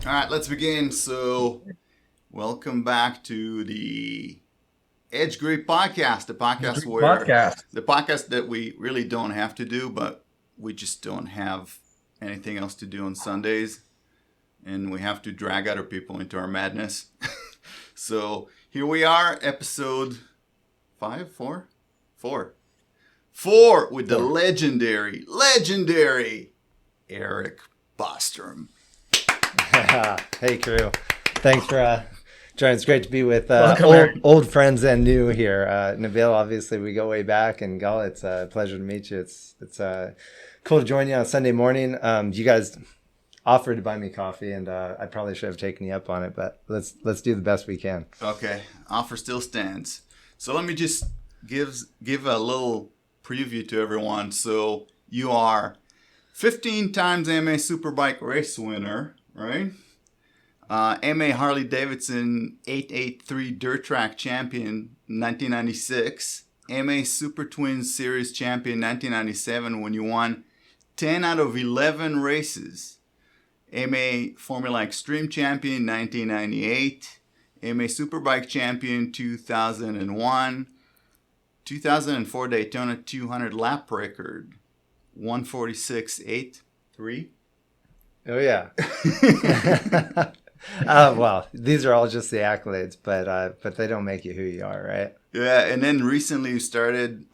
All right, let's begin. So, welcome back to the Edge Group podcast, the podcast that we really don't have to do, but we just don't have anything else to do on Sundays, and we have to drag other people into our madness. So here we are, episode 4 with the legendary Eric Bostrom. Hey crew, thanks for joining. It's great to be with old friends and new here. Nabil, obviously we go way back, and Gal, it's a pleasure to meet you. It's cool to join you on Sunday morning. You guys offered to buy me coffee, and I probably should have taken you up on it, but let's do the best we can. Okay, offer still stands. So let me just give a little preview to everyone. So you are 15 times MA Superbike race winner, right? MA Harley Davidson 883 Dirt Track champion 1996. MA Super Twins Series champion 1997 when you won 10 out of 11 races. MA Formula Extreme champion 1998. MA Superbike champion 2001. 2004 Daytona 200 lap record 146.83. Oh yeah. Well, these are all just the accolades, but they don't make you who you are, right? Yeah, and then recently you started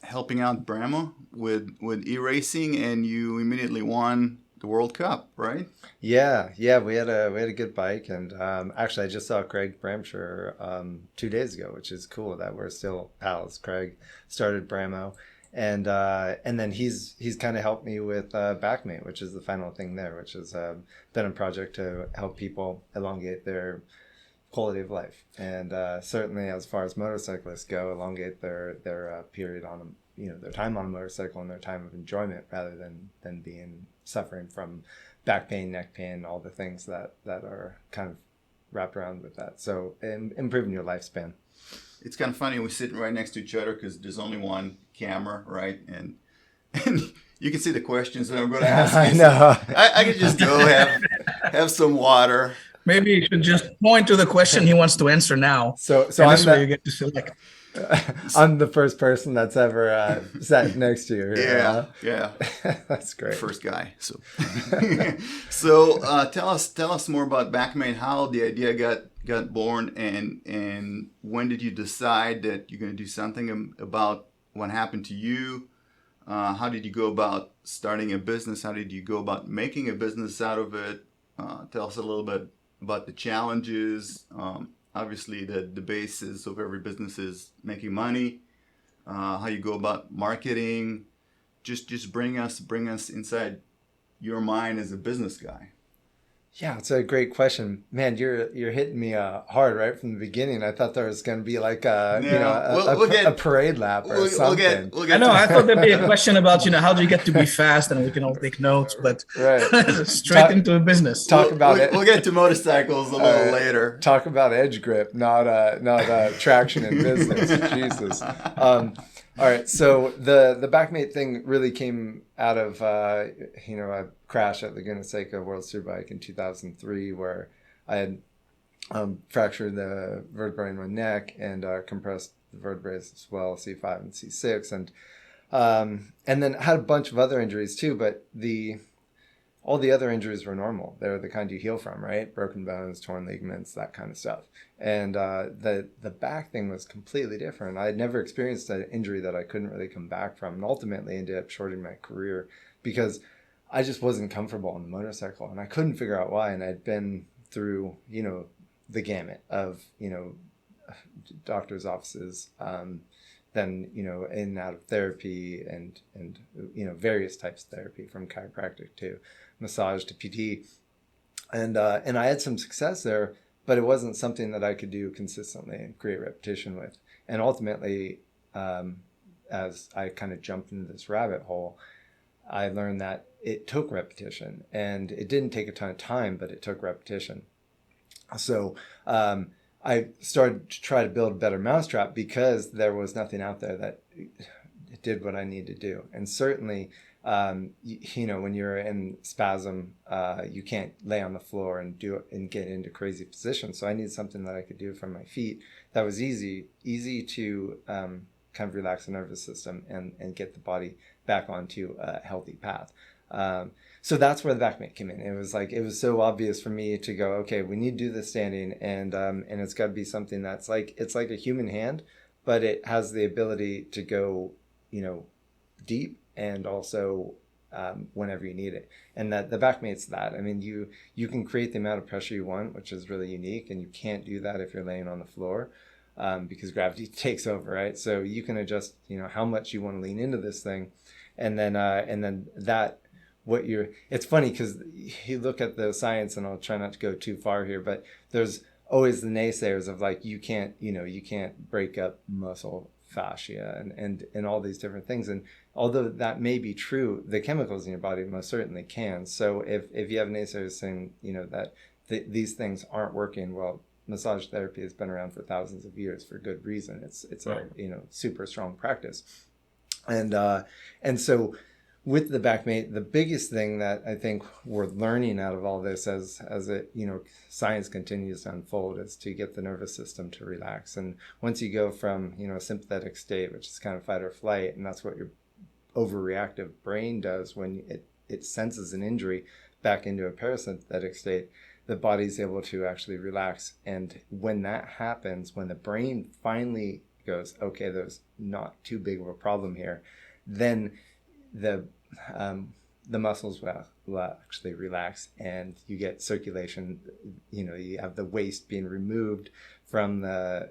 helping out Brahma with e-racing, and you immediately won the World Cup, right? Yeah, we had a good bike, and actually I just saw Craig Bramshire 2 days ago, which is cool that we're still pals. Craig started Bramo, and then he's kind of helped me with Backmate, which is the final thing there, which has been a project to help people elongate their quality of life, and certainly as far as motorcyclists go, elongate their period on their time on a motorcycle and their time of enjoyment, rather than being suffering from back pain, neck pain, all the things that are kind of wrapped around with that. So improving your lifespan. It's kind of funny, we're sitting right next to each other because there's only one camera, right? And you can see the questions that I'm going to ask. I know. I could just go have some water. Maybe you should just point to the question he wants to answer now. So this way you get to select. I'm the first person that's ever sat next to you. Yeah. That's great. First guy. So, so tell us more about Backmate. How the idea got born, and when did you decide that you're going to do something about what happened to you? How did you go about starting a business? How did you go about making a business out of it? Tell us a little bit about the challenges. Obviously, the basis of every business is making money. How you go about marketing. Just bring us inside your mind as a business guy. Yeah, it's a great question, man. You're hitting me hard right from the beginning. I thought there was going to be like a parade lap or something. I know. I thought there'd be a question about how do you get to be fast, and we can all take notes. But straight into a business. We'll get to motorcycles a little later. Talk about edge grip, not traction in business. Jesus. All right, so the Backmate thing really came out of a crash at Laguna Seca World Superbike in 2003, where I had fractured the vertebrae in my neck and compressed the vertebrae as well, C5 and C6, and then had a bunch of other injuries too. But all the other injuries were normal. They're the kind you heal from, right? Broken bones, torn ligaments, that kind of stuff. And the back thing was completely different. I had never experienced an injury that I couldn't really come back from, and ultimately ended up shortening my career because I just wasn't comfortable on the motorcycle, and I couldn't figure out why. And I'd been through, the gamut of, doctor's offices, then, in and out of therapy and various types of therapy, from chiropractic to massage to PT. And I had some success there, but it wasn't something that I could do consistently and create repetition with. And ultimately, as I kind of jumped into this rabbit hole, I learned that it took repetition, and it didn't take a ton of time, but it took repetition. So I started to try to build a better mousetrap because there was nothing out there that did what I needed to do. And certainly when you're in spasm, you can't lay on the floor and do it and get into crazy positions. So I needed something that I could do from my feet that was easy to kind of relax the nervous system and get the body back onto a healthy path. So that's where the Backmate came in. It was so obvious for me to go, okay, we need to do this standing, and it's got to be something that's it's like a human hand, but it has the ability to go, deep and also whenever you need it. And that the Backmate's that. I mean, you can create the amount of pressure you want, which is really unique, and you can't do that if you're laying on the floor. Because gravity takes over, right? So you can adjust, how much you want to lean into this thing, and then that it's funny because you look at the science, and I'll try not to go too far here, but there's always the naysayers of you can't break up muscle fascia and all these different things. And although that may be true, the chemicals in your body most certainly can. So if you have naysayers saying, that these things aren't working, well, massage therapy has been around for thousands of years for good reason. It's right. A super strong practice, and so with the Backmate, the biggest thing that I think we're learning out of all this as it science continues to unfold is to get the nervous system to relax. And once you go from a sympathetic state, which is kind of fight or flight, and that's what your overreactive brain does when it senses an injury, back into a parasympathetic state, the body's able to actually relax. And when that happens, when the brain finally goes, okay, there's not too big of a problem here, then the muscles will actually relax, and you get circulation. You have the waste being removed from the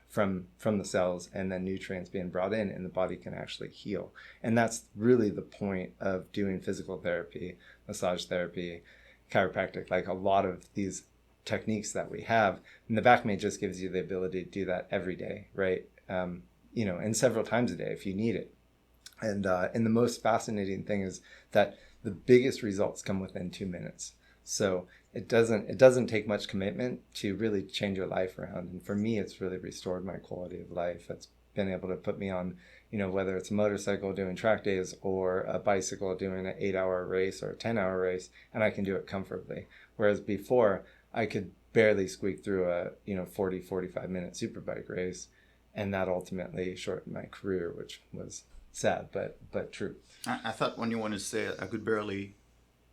from the cells, and then nutrients being brought in, and the body can actually heal. And that's really the point of doing physical therapy, massage therapy, chiropractic, like a lot of these techniques that we have. And the Backmate just gives you the ability to do that every day, right? And several times a day if you need it. And the most fascinating thing is that the biggest results come within 2 minutes. So it doesn't take much commitment to really change your life around. And for me, it's really restored my quality of life. It's been able to put me on, whether it's a motorcycle doing track days or a bicycle doing an 8-hour race or a 10-hour race, and I can do it comfortably. Whereas before, I could barely squeak through a 45 minute superbike race, and that ultimately shortened my career, which was sad, but true. I thought when you wanted to say it, I could barely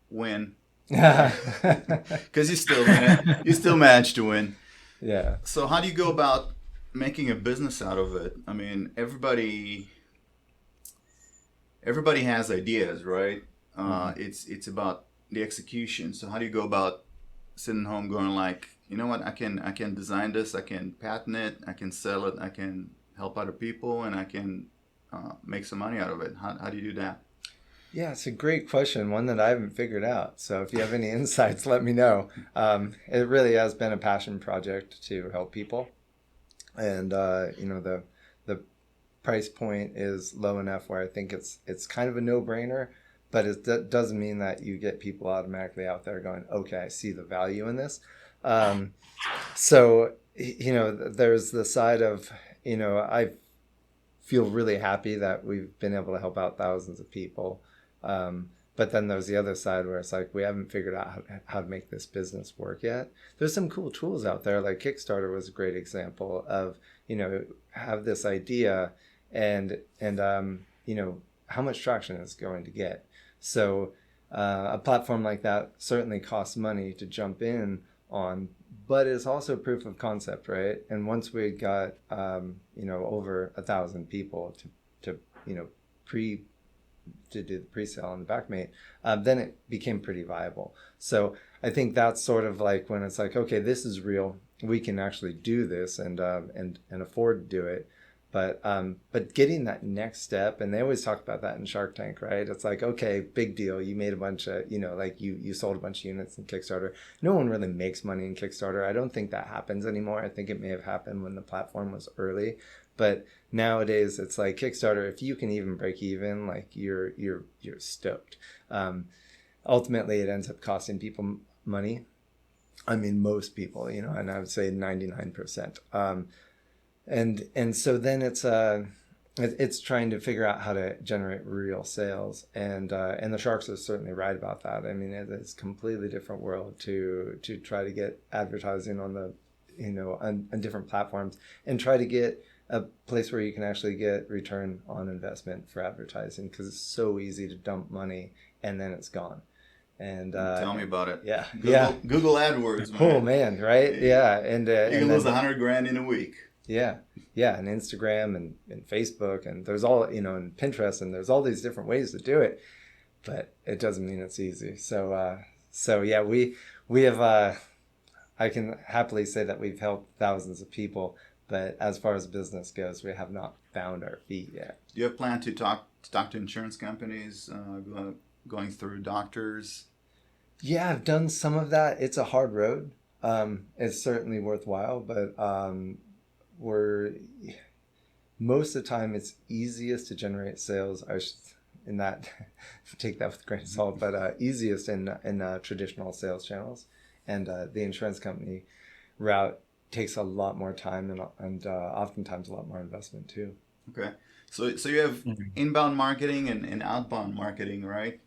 win. Because you still managed to win. Yeah. So how do you go about making a business out of it? I mean, everybody has ideas, right? It's about the execution. So how do you go about sitting home going you know what, I can design this, I can patent it, I can sell it, I can help other people, and I can make some money out of it? How do you do that? Yeah, it's a great question, one that I haven't figured out. So if you have any insights, let me know. It really has been a passion project to help people. And, the price point is low enough where I think it's kind of a no-brainer, but it doesn't mean that you get people automatically out there going, okay, I see the value in this. So, there's the side of, I feel really happy that we've been able to help out thousands of people. But then there's the other side where it's we haven't figured out how to make this business work yet. There's some cool tools out there, like Kickstarter was a great example of, have this idea and how much traction it's going to get. So a platform like that certainly costs money to jump in on, but it's also proof of concept, right? And once we got, over 1,000 people to do the pre-sale on the Backmate, then it became pretty viable. So I think that's sort of when it's okay, this is real. We can actually do this and afford to do it. But getting that next step, and they always talk about that in Shark Tank, right? It's okay, big deal. You made a bunch of, you sold a bunch of units in Kickstarter. No one really makes money in Kickstarter. I don't think that happens anymore. I think it may have happened when the platform was early. But nowadays it's Kickstarter, if you can even break even, you're stoked. Ultimately it ends up costing people money. I mean, most people, and I would say 99%. And so then it's it's trying to figure out how to generate real sales, and the sharks are certainly right about that. I mean, it's a completely different world to try to get advertising on the, on different platforms, and try to get a place where you can actually get return on investment for advertising, because it's so easy to dump money and then it's gone. And tell me about it. Yeah, Google AdWords. Man. Oh man, right? Yeah, and you can lose $100,000 in a week. Yeah, and Instagram and Facebook, and there's all, and Pinterest, and there's all these different ways to do it, but it doesn't mean it's easy. So yeah, we have. I can happily say that we've helped thousands of people, but as far as business goes, we have not found our feet yet. Do you have plan to talk to insurance companies, going through doctors? Yeah, I've done some of that. It's a hard road. It's certainly worthwhile, but most of the time it's easiest to generate sales. In that, take that with a grain of salt, but easiest in traditional sales channels, and the insurance company route takes a lot more time and oftentimes a lot more investment too. Okay, so you have inbound marketing and outbound marketing, right?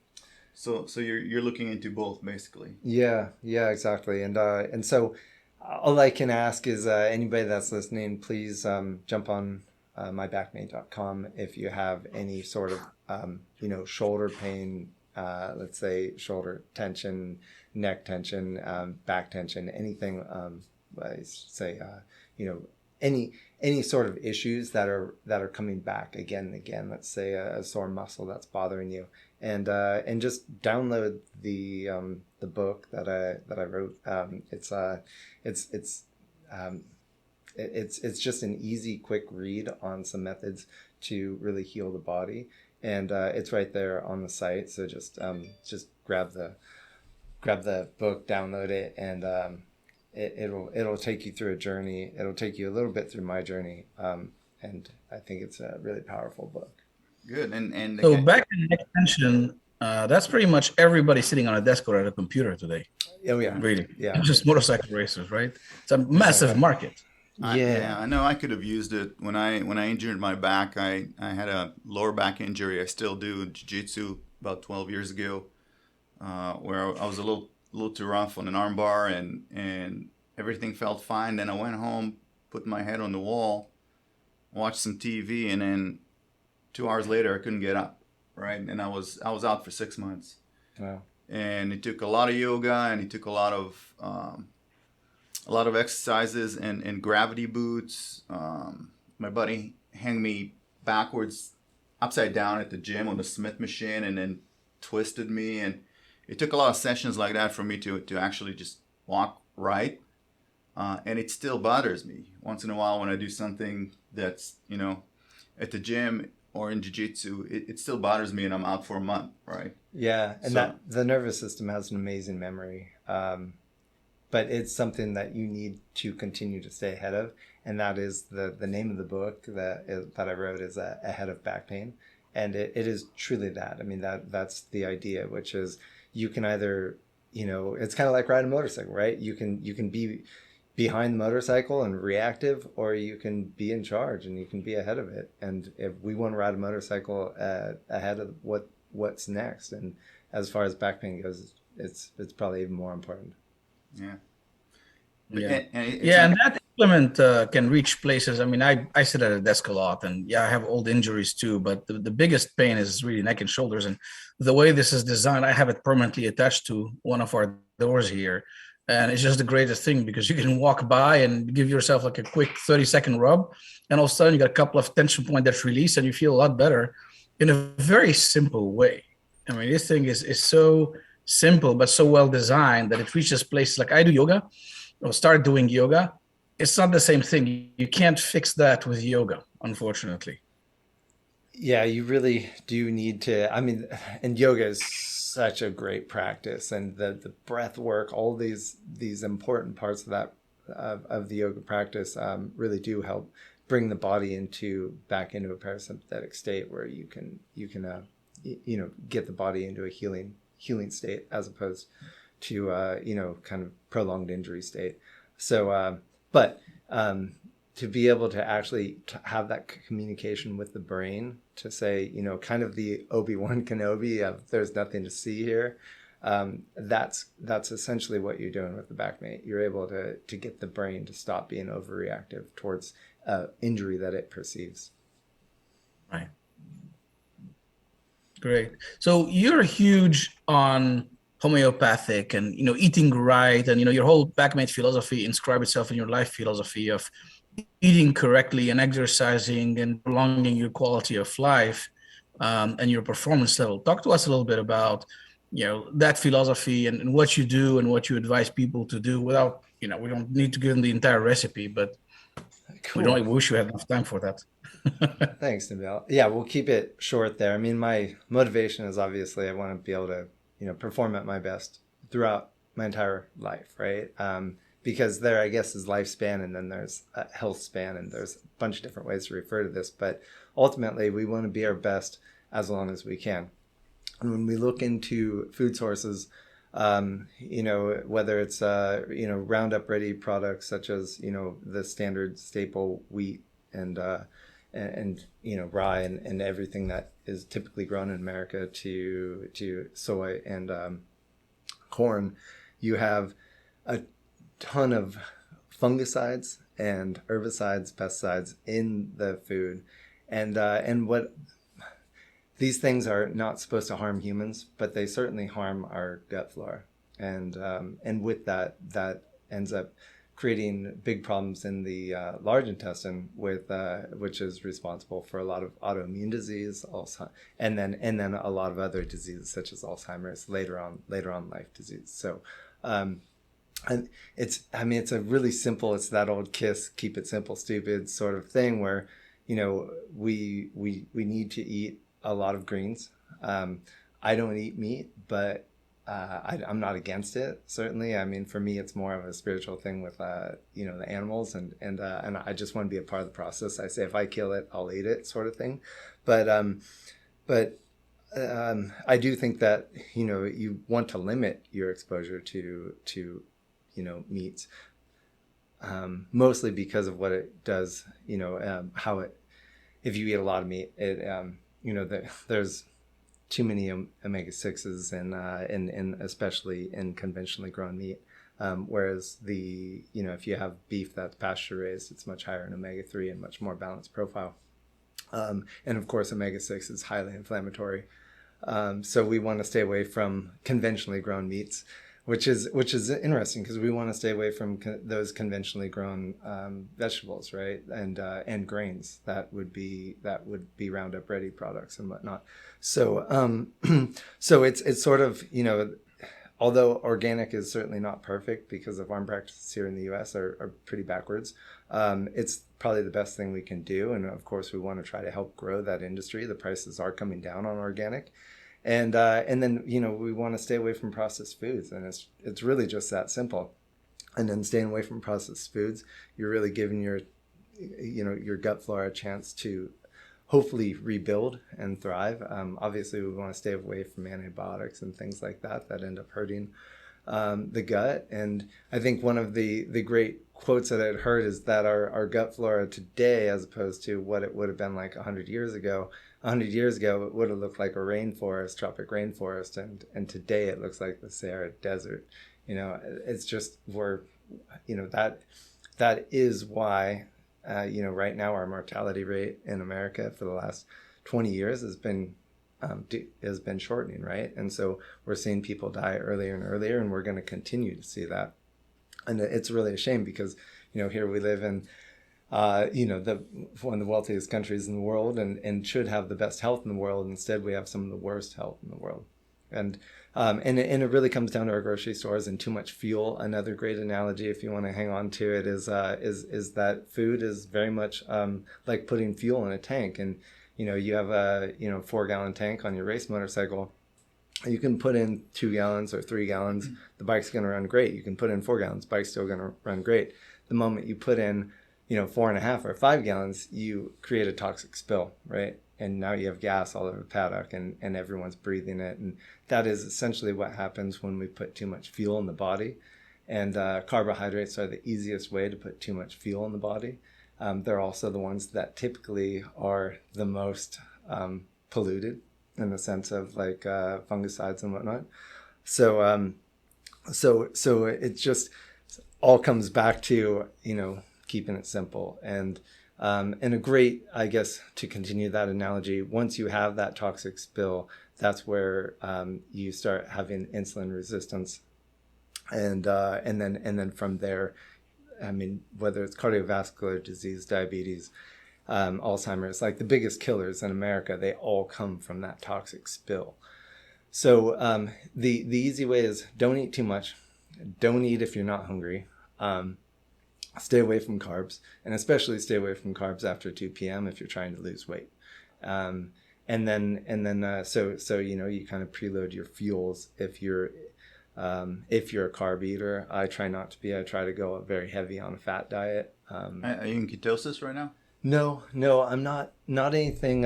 So you're looking into both basically. Yeah, exactly, and so all I can ask is anybody that's listening, please jump on mybackmate.com if you have any sort of shoulder pain, let's say shoulder tension, neck tension, back tension, anything. I say any sort of issues that are coming back again and again. Let's say a sore muscle that's bothering you, and just download the book that I wrote. It's just an easy, quick read on some methods to really heal the body, and it's right there on the site. So just grab the book, download it, and it'll take you through a journey. It'll take you a little bit through my journey, and I think it's a really powerful book. Good. And so back in neck tension, that's pretty much everybody sitting on a desk or at a computer today. Oh yeah, really. Yeah, just motorcycle racers, right? It's a massive market. I know. I could have used it when I injured my back. I had a lower back injury. I still do jiu-jitsu about 12 years ago, where I was a little too rough on an arm bar, and everything felt fine. Then I went home, put my head on the wall, watched some TV, and then 2 hours later I couldn't get up, right? And I was out for 6 months. Wow. And it took a lot of yoga, and it took a lot of exercises and gravity boots. My buddy hung me backwards, upside down at the gym on the Smith machine, and then twisted me, and it took a lot of sessions like that for me to actually just walk right. And it still bothers me once in a while when I do something that's, at the gym or in jiu-jitsu, it still bothers me, and I'm out for a month, right? Yeah, and that the nervous system has an amazing memory. But it's something that you need to continue to stay ahead of. And that is the name of the book that I wrote is Ahead of Back Pain. And it is truly that. I mean, that's the idea, which is you can either, it's kind of like riding a motorcycle, right? You can be behind the motorcycle and reactive, or you can be in charge and you can be ahead of it. And if we want to ride a motorcycle ahead of what's next, and as far as back pain goes, it's probably even more important. Yeah. And that implement can reach places. I mean, I sit at a desk a lot, and I have old injuries too, but the biggest pain is really neck and shoulders. And the way this is designed, I have it permanently attached to one of our doors here. And it's just the greatest thing, because you can walk by and give yourself like a quick 30-second rub, and all of a sudden you got a couple of tension points that's released, and you feel a lot better in a very simple way. I mean, this thing is so simple but so well designed that it reaches places. Like I do yoga, or start doing yoga. It's not the same thing. You can't fix that with yoga, unfortunately. Yeah, you really do need to. I mean, and yoga is such a great practice, and the breath work, all these important parts of that of the yoga practice really do help bring the body back into a parasympathetic state, where you can get the body into a healing state, as opposed to kind of prolonged injury state. So but to be able to actually have that communication with the brain to say, kind of the Obi-Wan Kenobi of there's nothing to see here. That's essentially what you're doing with the Backmate. You're able to get the brain to stop being overreactive towards injury that it perceives. Right. Great. So you're huge on homeopathic and, eating right. And, your whole Backmate philosophy inscribed itself in your life philosophy of eating correctly and exercising and prolonging your quality of life and your performance level. Talk to us a little bit about, that philosophy and what you do and what you advise people to do without, we don't need to give them the entire recipe, but Cool. we wish we had enough time for that. Thanks, Nabil. Yeah, we'll keep it short there. I mean, my motivation is obviously I want to be able to, perform at my best throughout my entire life, right? Because there, I guess, is lifespan, and then there's a health span, and there's a bunch of different ways to refer to this. But ultimately, we want to be our best as long as we can. And when we look into food sources, whether it's, Roundup ready products such as, the standard staple wheat and rye and everything that is typically grown in America to soy and corn, you have a ton of fungicides and herbicides, pesticides in the food, and what these things are not supposed to harm humans, but they certainly harm our gut flora, and with that ends up creating big problems in the large intestine, which is responsible for a lot of autoimmune disease, also, and then a lot of other diseases such as Alzheimer's later on life disease. So, and it's a really simple. It's that old KISS, keep it simple, stupid sort of thing where, we need to eat a lot of greens. I don't eat meat, but I'm not against it, certainly. I mean, for me, it's more of a spiritual thing with, the animals, and I just want to be a part of the process. I say, if I kill it, I'll eat it, sort of thing. But I do think that, you want to limit your exposure to meats, mostly because of what it does, if you eat a lot of meat, there's too many omega-6s and especially in conventionally grown meat. Whereas if you have beef that's pasture raised, it's much higher in omega-3 and much more balanced profile. And of course, omega-6 is highly inflammatory. So we want to stay away from conventionally grown meats, which is interesting because we want to stay away from those conventionally grown vegetables, right? And grains that would be Roundup ready products and whatnot. So so it's sort of, although organic is certainly not perfect because the farm practices here in the U.S. are pretty backwards, it's probably the best thing we can do. And of course, we want to try to help grow that industry. The prices are coming down on organic. And then, we want to stay away from processed foods. And it's really just that simple. And then staying away from processed foods, you're really giving your gut flora a chance to hopefully rebuild and thrive. Obviously, we want to stay away from antibiotics and things like that end up hurting the gut. And I think one of the great quotes that I'd heard is that our gut flora today, as opposed to what it would have been like 100 years ago, it would have looked like a rainforest, tropic rainforest, and today it looks like the Sahara Desert. It's just that is why right now our mortality rate in America for the last 20 years has been shortening, right? And so we're seeing people die earlier and earlier, and we're going to continue to see that. And it's really a shame because here we live in one of the wealthiest countries in the world and should have the best health in the world. Instead, we have some of the worst health in the world. And it really comes down to our grocery stores and too much fuel. Another great analogy, if you want to hang on to it, is that food is very much like putting fuel in a tank. And you have a 4-gallon tank on your race motorcycle. You can put in 2 gallons or 3 gallons, the bike's going to run great. You can put in 4 gallons, bike's still going to run great. The moment you put in 4.5 or 5 gallons, you create a toxic spill, right? And now you have gas all over the paddock and everyone's breathing it. And that is essentially what happens when we put too much fuel in the body. And carbohydrates are the easiest way to put too much fuel in the body. they're also the ones that typically are the most polluted in the sense of like fungicides and whatnot. So so it just all comes back to, you know, keeping it simple. And a great, I guess, to continue that analogy, once you have that toxic spill, that's where you start having insulin resistance, and then from there, I mean, whether it's cardiovascular disease, diabetes, Alzheimer's, like the biggest killers in America, they all come from that toxic spill. So the easy way is don't eat too much, don't eat if you're not hungry. Stay away from carbs, and especially stay away from carbs after 2 p.m. if you're trying to lose weight. So you know, you kind of preload your fuels if you're a carb eater. I try not to be. I try to go very heavy on a fat diet. Are you in ketosis right now? No, I'm not anything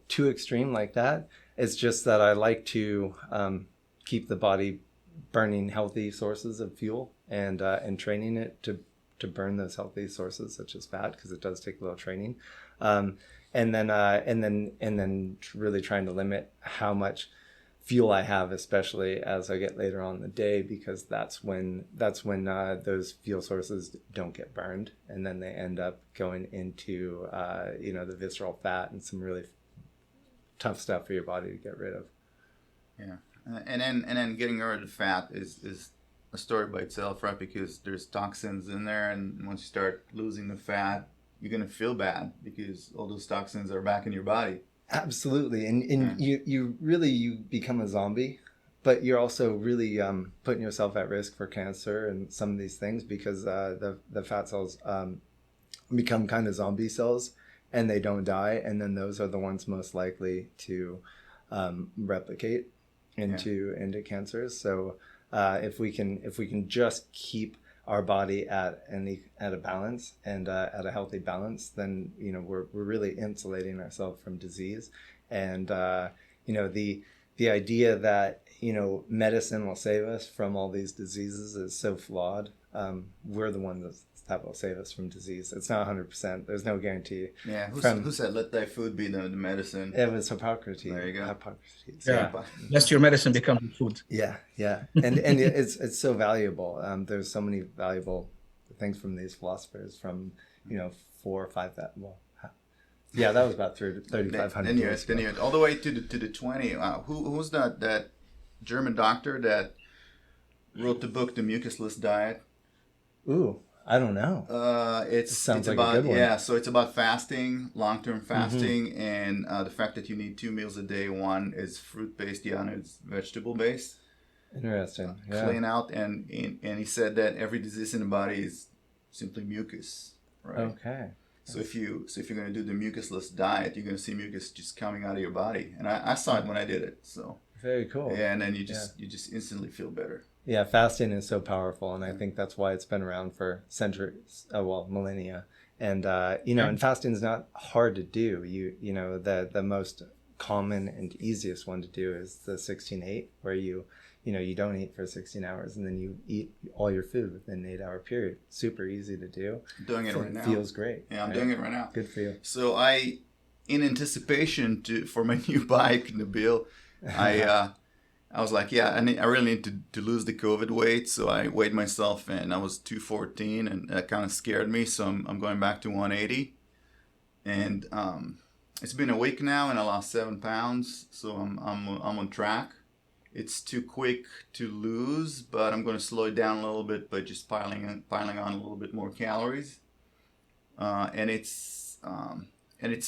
too extreme like that. It's just that I like to keep the body burning healthy sources of fuel and training it to burn those healthy sources such as fat, because it does take a little training, and then really trying to limit how much fuel I have, especially as I get later on in the day, because that's when those fuel sources don't get burned, and then they end up going into you know, the visceral fat and some really tough stuff for your body to get rid of. Yeah, and then getting rid of fat is a story by itself, right? Because there's toxins in there, and once you start losing the fat, you're gonna feel bad because all those toxins are back in your body. Absolutely, and you really become a zombie, but you're also really putting yourself at risk for cancer and some of these things, because the fat cells become kind of zombie cells, and they don't die, and then those are the ones most likely to replicate into cancers. So if we can just keep our body at a balance and at a healthy balance, then, you know, we're really insulating ourselves from disease. And you know, the idea that, you know, medicine will save us from all these diseases is so flawed. We're the ones that will save us from disease. It's not 100%. There's no guarantee. Yeah. Who said let thy food be the medicine? It was Hippocrates. There you go. Hippocrates. Yeah. Lest your medicine becomes food. Yeah. And it's so valuable. There's so many valuable things from these philosophers from, you know, 4 or 5 that, well, yeah, that was about 3,500 years ago. Then all the way to the 20. Who's that German doctor that wrote the book The Mucusless Diet? Ooh, I don't know. Sounds like a good one. Yeah, so it's about fasting, long-term fasting, and the fact that you need 2 meals a day. One is fruit-based, the other is vegetable-based. Interesting. Yeah. Clean out, and he said that every disease in the body is simply mucus, right? Okay. So if you're going to do the mucusless diet, you're going to see mucus just coming out of your body, and I saw it when I did it. So very cool. Yeah, and then you just instantly feel better. Yeah, fasting is so powerful, and I think that's why it's been around for centuries, millennia. And you know, and fasting is not hard to do. You know, the most common and easiest one to do is the 16-8, where you don't eat for 16 hours, and then you eat all your food within an 8-hour period. Super easy to do. I'm doing it right now. Feels great. Yeah, I'm doing it right now. Good for you. So in anticipation for my new bike, Nabil, I was like, yeah, I really need to lose the COVID weight. So I weighed myself, and I was 214, and that kind of scared me. So I'm going back to 180. And it's been a week now, and I lost 7 pounds. So I'm on track. It's too quick to lose, but I'm going to slow it down a little bit by just piling on a little bit more calories. And it's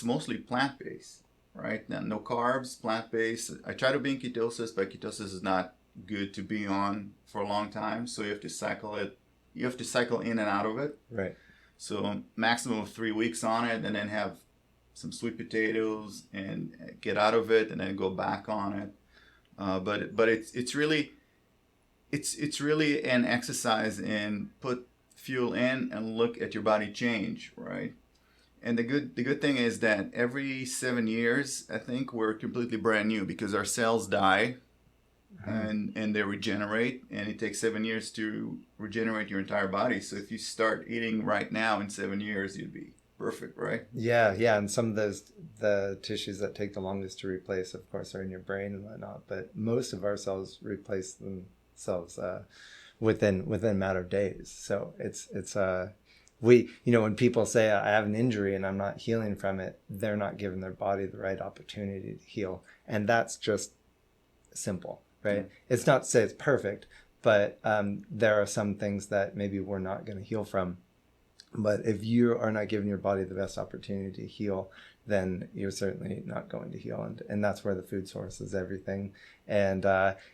mostly plant-based. Right? Now, no carbs, plant-based. I try to be in ketosis, but ketosis is not good to be on for a long time. So you have to cycle it. You have to cycle in and out of it. Right. So maximum of 3 weeks on it, and then have some sweet potatoes and get out of it, and then go back on it. But it's really an exercise in put fuel in and look at your body change, right? And the good thing is that every 7 years, I think, we're completely brand new, because our cells die and they regenerate, and it takes 7 years to regenerate your entire body. So if you start eating right now, in 7 years, you'd be perfect, right? Yeah, and some of the tissues that take the longest to replace, of course, are in your brain and whatnot. But most of our cells replace themselves within a matter of days. So it's we, when people say I have an injury and I'm not healing from it, they're not giving their body the right opportunity to heal, and that's just simple, right? Mm. It's not to say it's perfect, but there are some things that maybe we're not going to heal from. But if you are not giving your body the best opportunity to heal, then you're certainly not going to heal. And that's where the food source is everything. And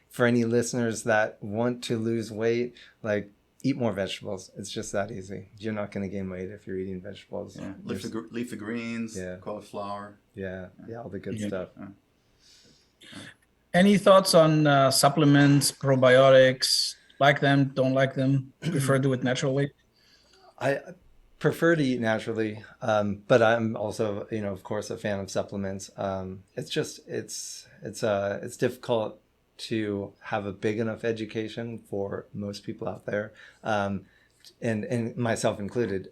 for any listeners that want to lose weight, like, eat more vegetables. It's just that easy. You're not going to gain weight if you're eating vegetables. Yeah. Leafy greens, cauliflower. Yeah, all the good stuff. Any thoughts on supplements, probiotics? Like them, don't like them? Prefer to do it natural way? I prefer to eat naturally, but I'm also, of course, a fan of supplements. It's just it's difficult to have a big enough education for most people out there, and myself included,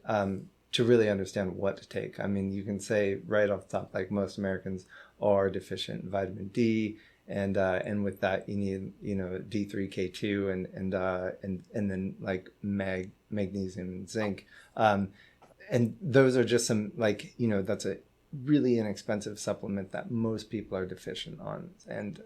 to really understand what to take. I mean, you can say right off the top, like, most Americans are deficient in vitamin D, and with that you need D3, K2, and then like magnesium and zinc, and those are just some, like, that's a really inexpensive supplement that most people are deficient on. And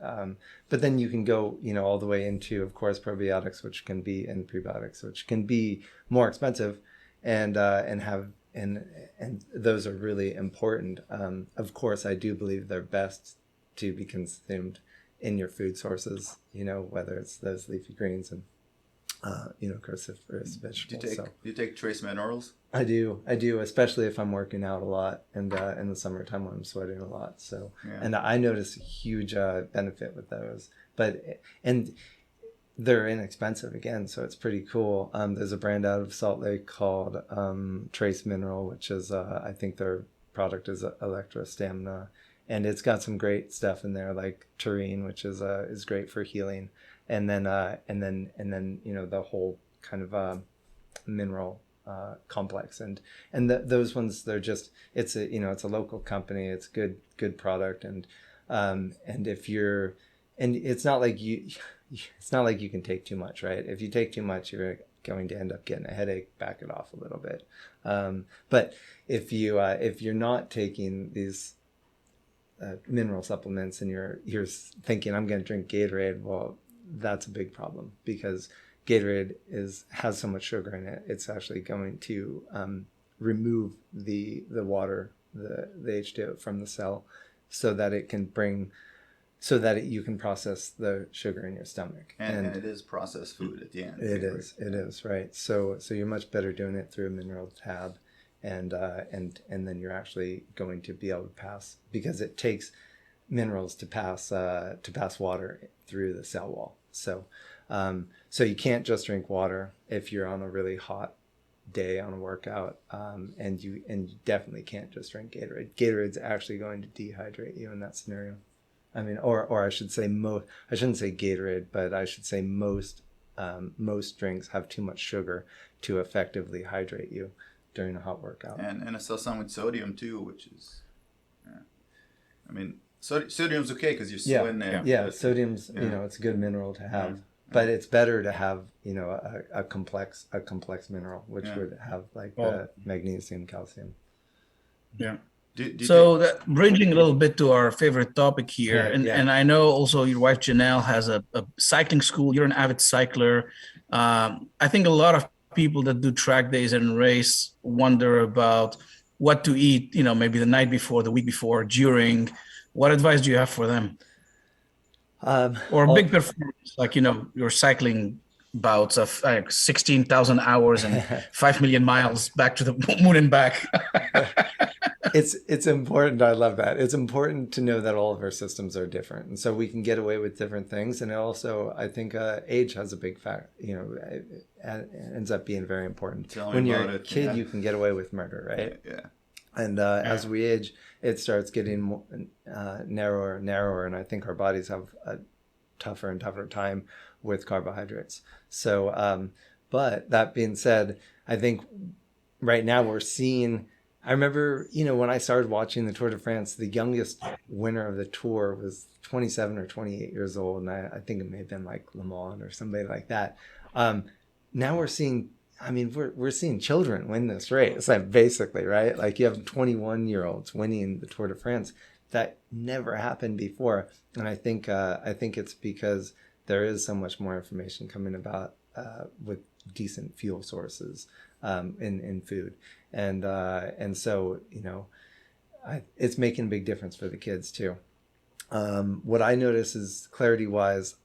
but then you can go all the way into, of course, probiotics, which can be, and prebiotics, which can be more expensive, and those are really important. Of course, I do believe they're best to be consumed in your food sources, whether it's those leafy greens and cruciferous vegetables. Do you take trace minerals? I do, especially if I'm working out a lot, and in the summertime when I'm sweating a lot. So, and I notice a huge benefit with those. And they're inexpensive again, so it's pretty cool. There's a brand out of Salt Lake called Trace Mineral, which is I think their product is Electra Stamina, and it's got some great stuff in there, like taurine, which is great for healing. And then the whole kind of mineral complex, and those ones, they're just, it's a local company, it's good product, and if you're, and it's not like you can take too much, right? If you take too much, you're going to end up getting a headache. Back it off a little bit. But if you're not taking these mineral supplements and you're thinking, I'm going to drink Gatorade, well, that's a big problem, because Gatorade has so much sugar in it. It's actually going to remove the water, the H2O from the cell, so that you can process the sugar in your stomach. And it is processed food at the end. It is, right. So you're much better doing it through a mineral tab, and then you're actually going to be able to pass, because it takes minerals to pass water through the cell wall. So you can't just drink water if you're on a really hot day on a workout, and you definitely can't just drink Gatorade. Gatorade's actually going to dehydrate you in that scenario. I mean, or I should say I shouldn't say Gatorade, but I should say most drinks have too much sugar to effectively hydrate you during a hot workout. And I saw some with sodium too, which is, I mean, sodium's okay because you're still in there. Yeah, sodium's, it's a good mineral to have, but it's better to have, a complex mineral, which would have like magnesium, calcium. Yeah. That bridging a little bit to our favorite topic here, and I know also your wife Janelle has a cycling school. You're an avid cycler. I think a lot of people that do track days and race wonder about what to eat, maybe the night before, the week before, during. What advice do you have for them? Or a big performance, like, your cycling bouts of 16,000 hours and 5 million miles back to the moon and back. It's important. I love that. It's important to know that all of our systems are different, and so we can get away with different things. And also, I think age has a big fact. It ends up being very important. When you're a kid, you can get away with murder, right? Yeah. And as we age, it starts getting more, narrower and narrower, and I think our bodies have a tougher and tougher time with carbohydrates. So, but that being said, I think right now we're seeing I remember, when I started watching the Tour de France, the youngest winner of the Tour was 27 or 28 years old. And I think it may have been like Le Mans or somebody like that. Now we're seeing, we're seeing children win this race, like basically, right? Like you have 21-year-olds winning the Tour de France. That never happened before. And I think it's because there is so much more information coming about with decent fuel sources in food. And so, it's making a big difference for the kids too. What I notice is clarity wise,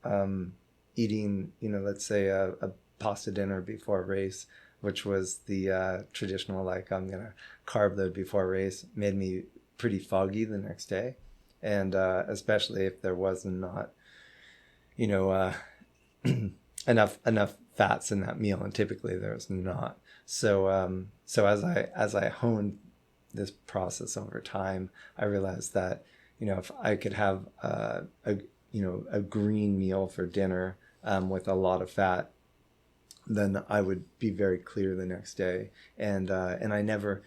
eating, let's say a pasta dinner before a race, which was the traditional, like I'm going to carb load before a race, made me pretty foggy the next day. And especially if there was not, enough fats in that meal, and typically there's not. So as I honed this process over time, I realized that if I could have a green meal for dinner with a lot of fat, then I would be very clear the next day, and I never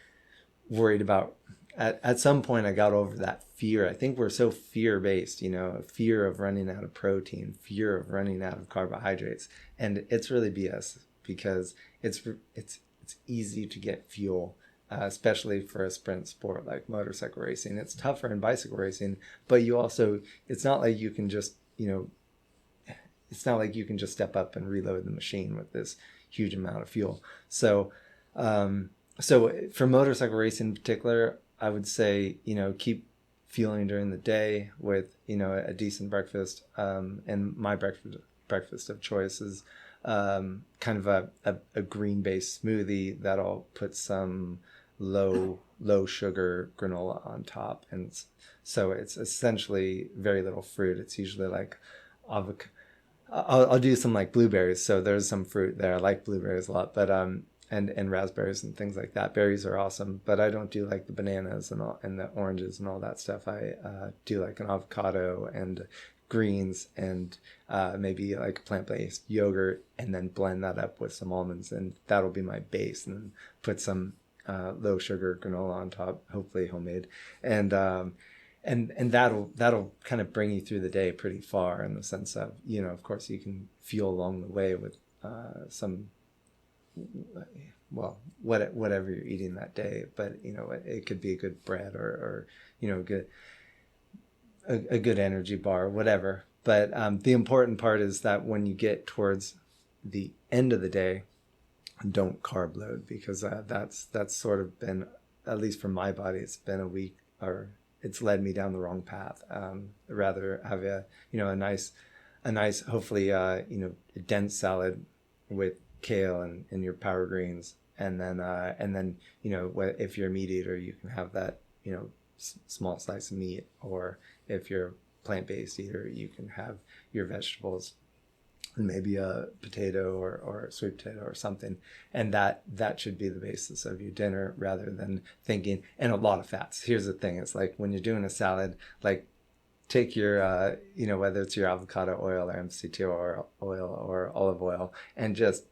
worried about. At some point, I got over that fear. I think we're so fear-based, fear of running out of protein, fear of running out of carbohydrates, and it's really BS because it's easy to get fuel, especially for a sprint sport like motorcycle racing. It's tougher in bicycle racing, but it's not like you can just, step up and reload the machine with this huge amount of fuel. So for motorcycle racing in particular, I would say, keep fueling during the day with, a decent breakfast. And my breakfast of choice is kind of a green-based smoothie that'll put some low sugar granola on top. And so it's essentially very little fruit. It's usually like avocado. I'll do some like blueberries. So there's some fruit there. I like blueberries a lot, but and raspberries and things like that. Berries are awesome, but I don't do like the bananas and the oranges and all that stuff. I do like an avocado and greens and maybe like a plant-based yogurt, and then blend that up with some almonds, and that'll be my base. And then put some low sugar granola on top, hopefully homemade, and that'll kind of bring you through the day pretty far, in the sense of, of course you can fuel along the way with some, well, whatever you're eating that day, but it could be a good bread or a good energy bar, whatever. But the important part is that when you get towards the end of the day, don't carb load, because that's sort of been, at least for my body, it's been a week, or it's led me down the wrong path. Rather have a nice hopefully dense salad with kale and your power greens, and then if you're a meat eater, you can have that small slice of meat, or if you're a plant-based eater, you can have your vegetables and maybe a potato or a sweet potato or something, and that should be the basis of your dinner, rather than thinking, and a lot of fats. Here's the thing, it's like when you're doing a salad, like take your whether it's your avocado oil or MCT oil or olive oil, and just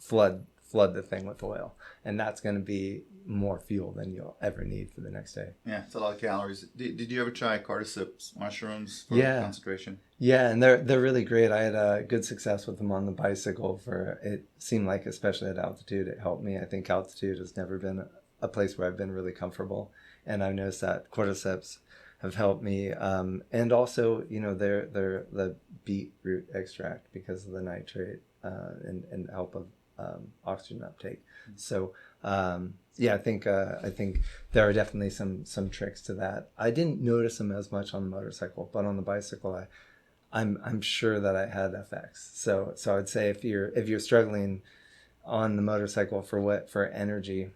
flood the thing with oil, and that's going to be more fuel than you'll ever need for the next day. Yeah, it's a lot of calories. Did you ever try cordyceps mushrooms for concentration? Yeah, and they're really great. I had good success with them on the bicycle. It seemed like, especially at altitude, it helped me. I think altitude has never been a place where I've been really comfortable, and I've noticed that cordyceps have helped me. And also, they're the beetroot extract, because of the nitrate and help of oxygen uptake. So I think there are definitely some tricks to that. I didn't notice them as much on the motorcycle, but on the bicycle, I'm sure that I had effects. So I'd say if you're struggling on the motorcycle for energy,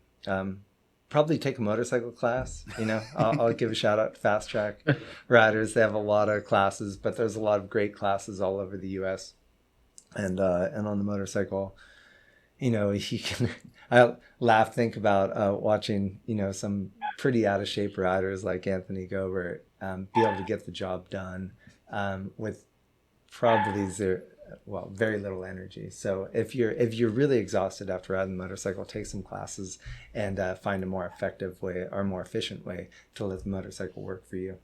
probably take a motorcycle class. I'll give a shout out to Fast Track Riders. They have a lot of classes, but there's a lot of great classes all over the U.S. And on the motorcycle, you can. I think about watching some pretty out of shape riders like Anthony Gobert be able to get the job done with probably well, very little energy. So if you're really exhausted after riding a motorcycle, take some classes and find a more effective way or more efficient way to let the motorcycle work for you.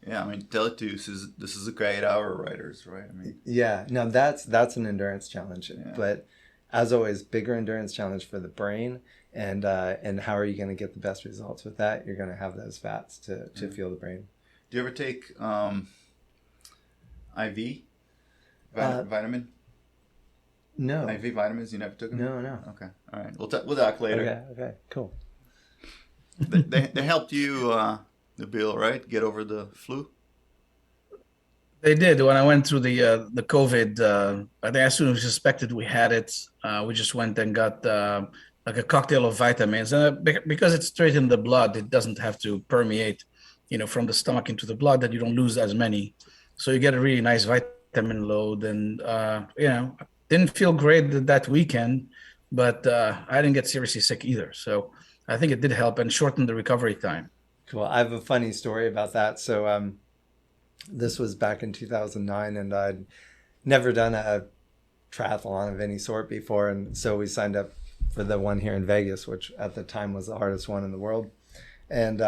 Yeah, I mean, this is a great hour riders, right? I mean, yeah, no, that's an endurance challenge, Yeah. but as always, bigger endurance challenge for the brain. And how are you going to get the best results with that? You're going to have those fats to fuel the brain. do you ever take IV vitamin? No. IV vitamins? You never took them? No. Okay. All right. We'll talk later. Okay. Cool. They helped you, Nabil, right? Get over the flu? They did. When I went through the COVID, I think as soon as we suspected we had it, we just went and got like a cocktail of vitamins. And because it's straight in the blood, it doesn't have to permeate, from the stomach into the blood, that you don't lose as many. So you get a really nice vitamin load. And, didn't feel great that weekend, but I didn't get seriously sick either. So I think it did help and shorten the recovery time. Cool. I have a funny story about that. So this was back in 2009, and I'd never done a triathlon of any sort before. And so we signed up for the one here in Vegas, which at the time was the hardest one in the world. And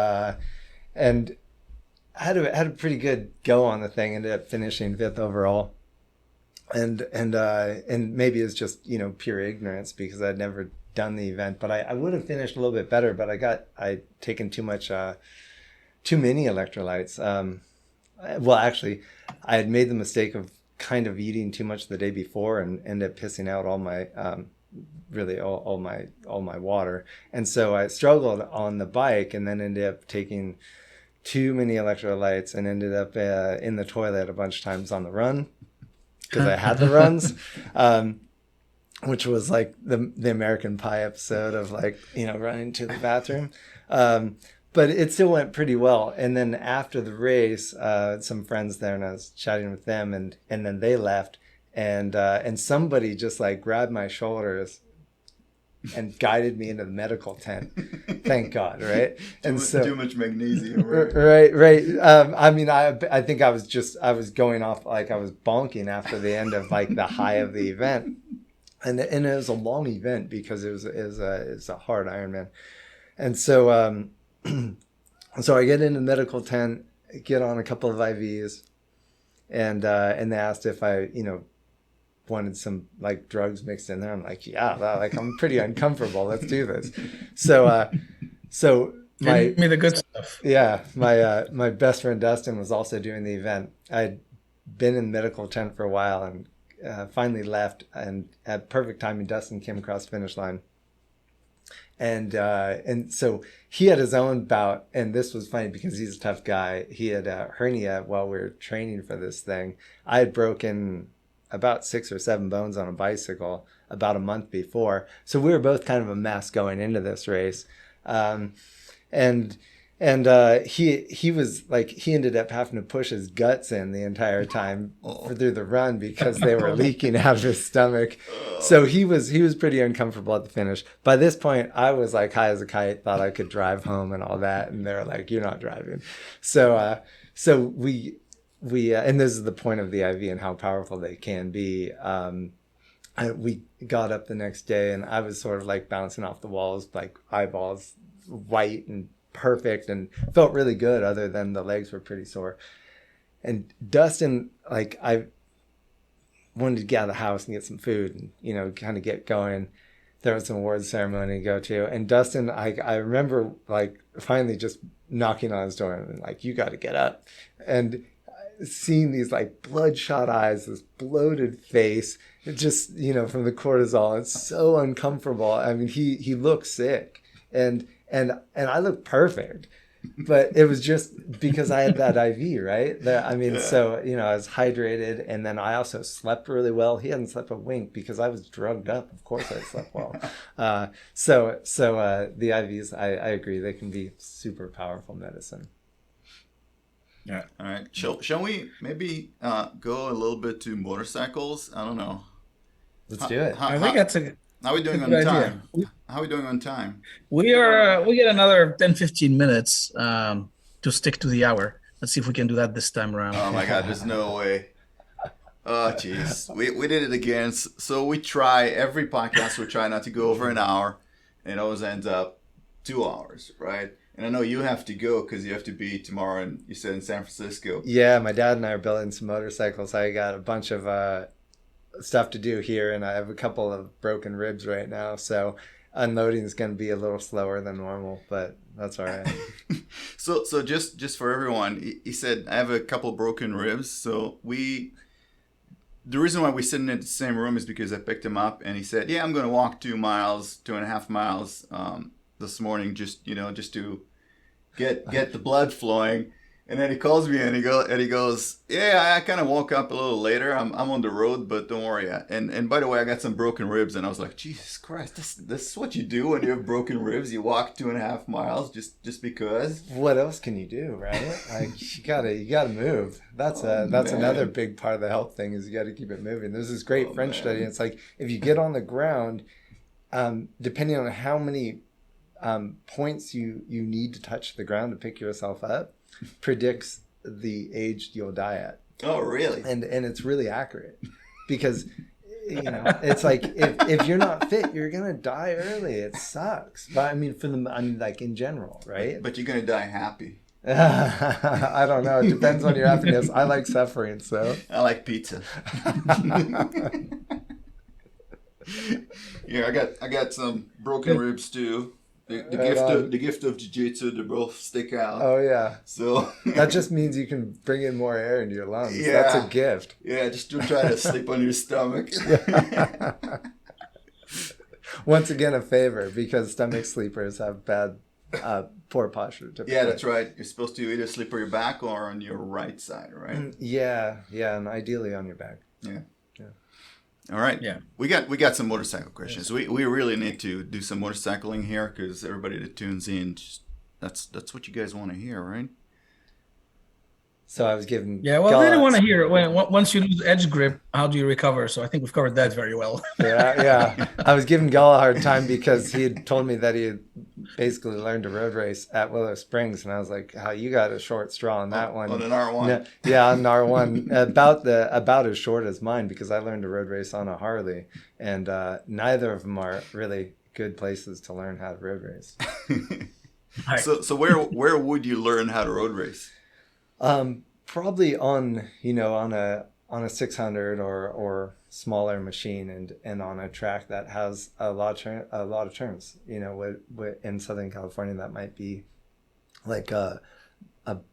had a pretty good go on the thing, ended up finishing 5th overall. And maybe it's just, pure ignorance because I'd never done the event, but I would have finished a little bit better, but I'd taken too many electrolytes. Well, actually, I had made the mistake of kind of eating too much the day before and ended up pissing out all my, really all my water. And so I struggled on the bike and then ended up taking too many electrolytes and ended up in the toilet a bunch of times on the run because I had the runs. Which was like the American Pie episode of running to the bathroom. But it still went pretty well. And then after the race, some friends there, and I was chatting with them, and then they left, and somebody just grabbed my shoulders and guided me into the medical tent. Thank God, right? Too much magnesium, right? Right. I mean, I think I was going off I was bonking after the end of the high of the event. And it was a long event because it was a hard Ironman. And so so I get in the medical tent, get on a couple of IVs, and they asked if I, wanted some drugs mixed in there. I'm like, yeah, I'm pretty uncomfortable. Let's do this. So Give me the good stuff. Yeah, my best friend Dustin was also doing the event. I'd been in the medical tent for a while and finally left, and at perfect timing, Dustin came across the finish line. And so he had his own bout, and this was funny because he's a tough guy. He had a hernia while we were training for this thing. I had broken about 6 or 7 bones on a bicycle about a month before. So we were both kind of a mess going into this race. He was he ended up having to push his guts in the entire time through the run because they were leaking out of his stomach. So he was pretty uncomfortable at the finish. By this point, I was high as a kite, thought I could drive home and all that, and they were like, "You're not driving." So we and this is the point of the IV and how powerful they can be. We got up the next day, and I was sort of bouncing off the walls, eyeballs white and perfect, and felt really good other than the legs were pretty sore. And Dustin, I wanted to get out of the house and get some food and kind of get going. There was some awards ceremony to go to, and Dustin, I remember finally just knocking on his door and you got to get up, and seeing these bloodshot eyes, this bloated face, it just from the cortisol, it's so uncomfortable. I mean, he looked sick, and I looked perfect, but it was just because I had that IV, right? So I was hydrated, and then I also slept really well. He hadn't slept a wink because I was drugged up. Of course, I slept well. So the IVs, I agree, they can be super powerful medicine. Yeah. All right. Shall we maybe go a little bit to motorcycles? I don't know. Let's do it. I think that's a How are we doing on good time? idea. How are we doing on time? We get another 10-15 minutes to stick to the hour. Let's see if we can do that this time around. Oh my God, there's no way. Oh, jeez. We did it again. So we try, every podcast, we try not to go over an hour. And it always ends up 2 hours, right? And I know you have to go because you have to be tomorrow, and you said in San Francisco. Yeah, my dad and I are building some motorcycles. I got a bunch of stuff to do here, and I have a couple of broken ribs right now. So unloading is going to be a little slower than normal, but that's all right. So just for everyone, he said, I have a couple broken ribs. So the reason why we're sitting in the same room is because I picked him up, and he said, yeah, I'm going to walk 2.5 miles this morning, just to get the blood flowing. And then he calls me and he goes, yeah, I kind of woke up a little later. I'm on the road, but don't worry. And by the way, I got some broken ribs, and I was like, Jesus Christ, this is what you do when you have broken ribs. You walk 2.5 miles just because. What else can you do, right? Like you gotta move. That's another big part of the health thing is you got to keep it moving. There's this great French study. It's like if you get on the ground, depending on how many points you need to touch the ground to pick yourself up, predicts the age you'll die at. Oh, really? And it's really accurate because it's like if you're not fit, you're gonna die early. It sucks. But I mean, like in general, right? But you're gonna die happy. I don't know. It depends on your happiness. I like suffering, so I like pizza. Yeah, I got some broken ribs too. The gift of jiu-jitsu, they both stick out. Oh yeah. So that just means you can bring in more air into your lungs. Yeah. That's a gift. Yeah, just don't try to sleep on your stomach. Once again, a favor, because stomach sleepers have bad, poor posture. Typically. Yeah, that's right. You're supposed to either sleep on your back or on your right side, right? Yeah, and ideally on your back. Yeah. All right. Yeah. We got some motorcycle questions. We really need to do some motorcycling here because everybody that tunes in, that's what you guys want to hear, right? So I was given. Yeah, well, they don't want to hear once you lose edge grip, how do you recover? So I think we've covered that very well. Yeah. I was giving Gull a hard time because he had told me that he had basically learned to road race at Willow Springs, and I was like, "How you got a short straw on that one?" On an R1. No, yeah, on an R1, about as short as mine because I learned to road race on a Harley, and neither of them are really good places to learn how to road race. So where would you learn how to road race? Probably on a 600 or smaller machine and on a track that has a lot of turns. In Southern California that might be like a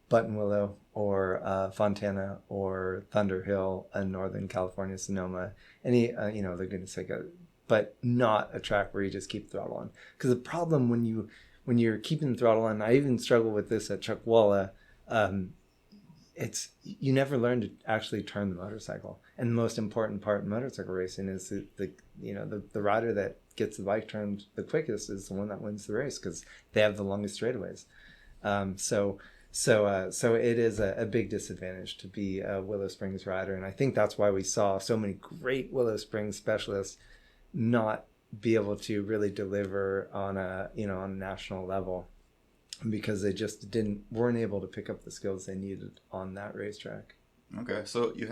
Buttonwillow or Fontana or Thunderhill in Northern California, Sonoma. Laguna Seca, but not a track where you just keep throttle on. Because the problem when you're keeping the throttle on, I even struggle with this at Chuckwalla. It's you never learn to actually turn the motorcycle, and the most important part in motorcycle racing is the rider that gets the bike turned the quickest is the one that wins the race because they have the longest straightaways. So it is a big disadvantage to be a Willow Springs rider, and I think that's why we saw so many great Willow Springs specialists not be able to really deliver on a national level. Because they just weren't able to pick up the skills they needed on that racetrack. Okay, so you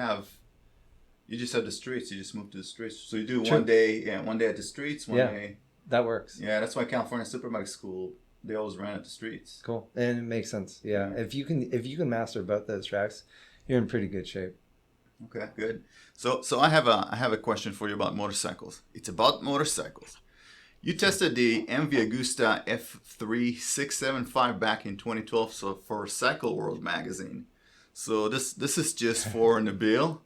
just have the streets. You just move to the streets. So you do one day at the streets, one day. That works. Yeah, that's why California Superbike School, they always ran at the streets. Cool, and it makes sense. Yeah, if you can master both those tracks, you're in pretty good shape. Okay, good. So I have a question for you about motorcycles. It's about motorcycles. You tested the MV Agusta F3 675 back in 2012, so for Cycle World magazine. So this is just for Nabil.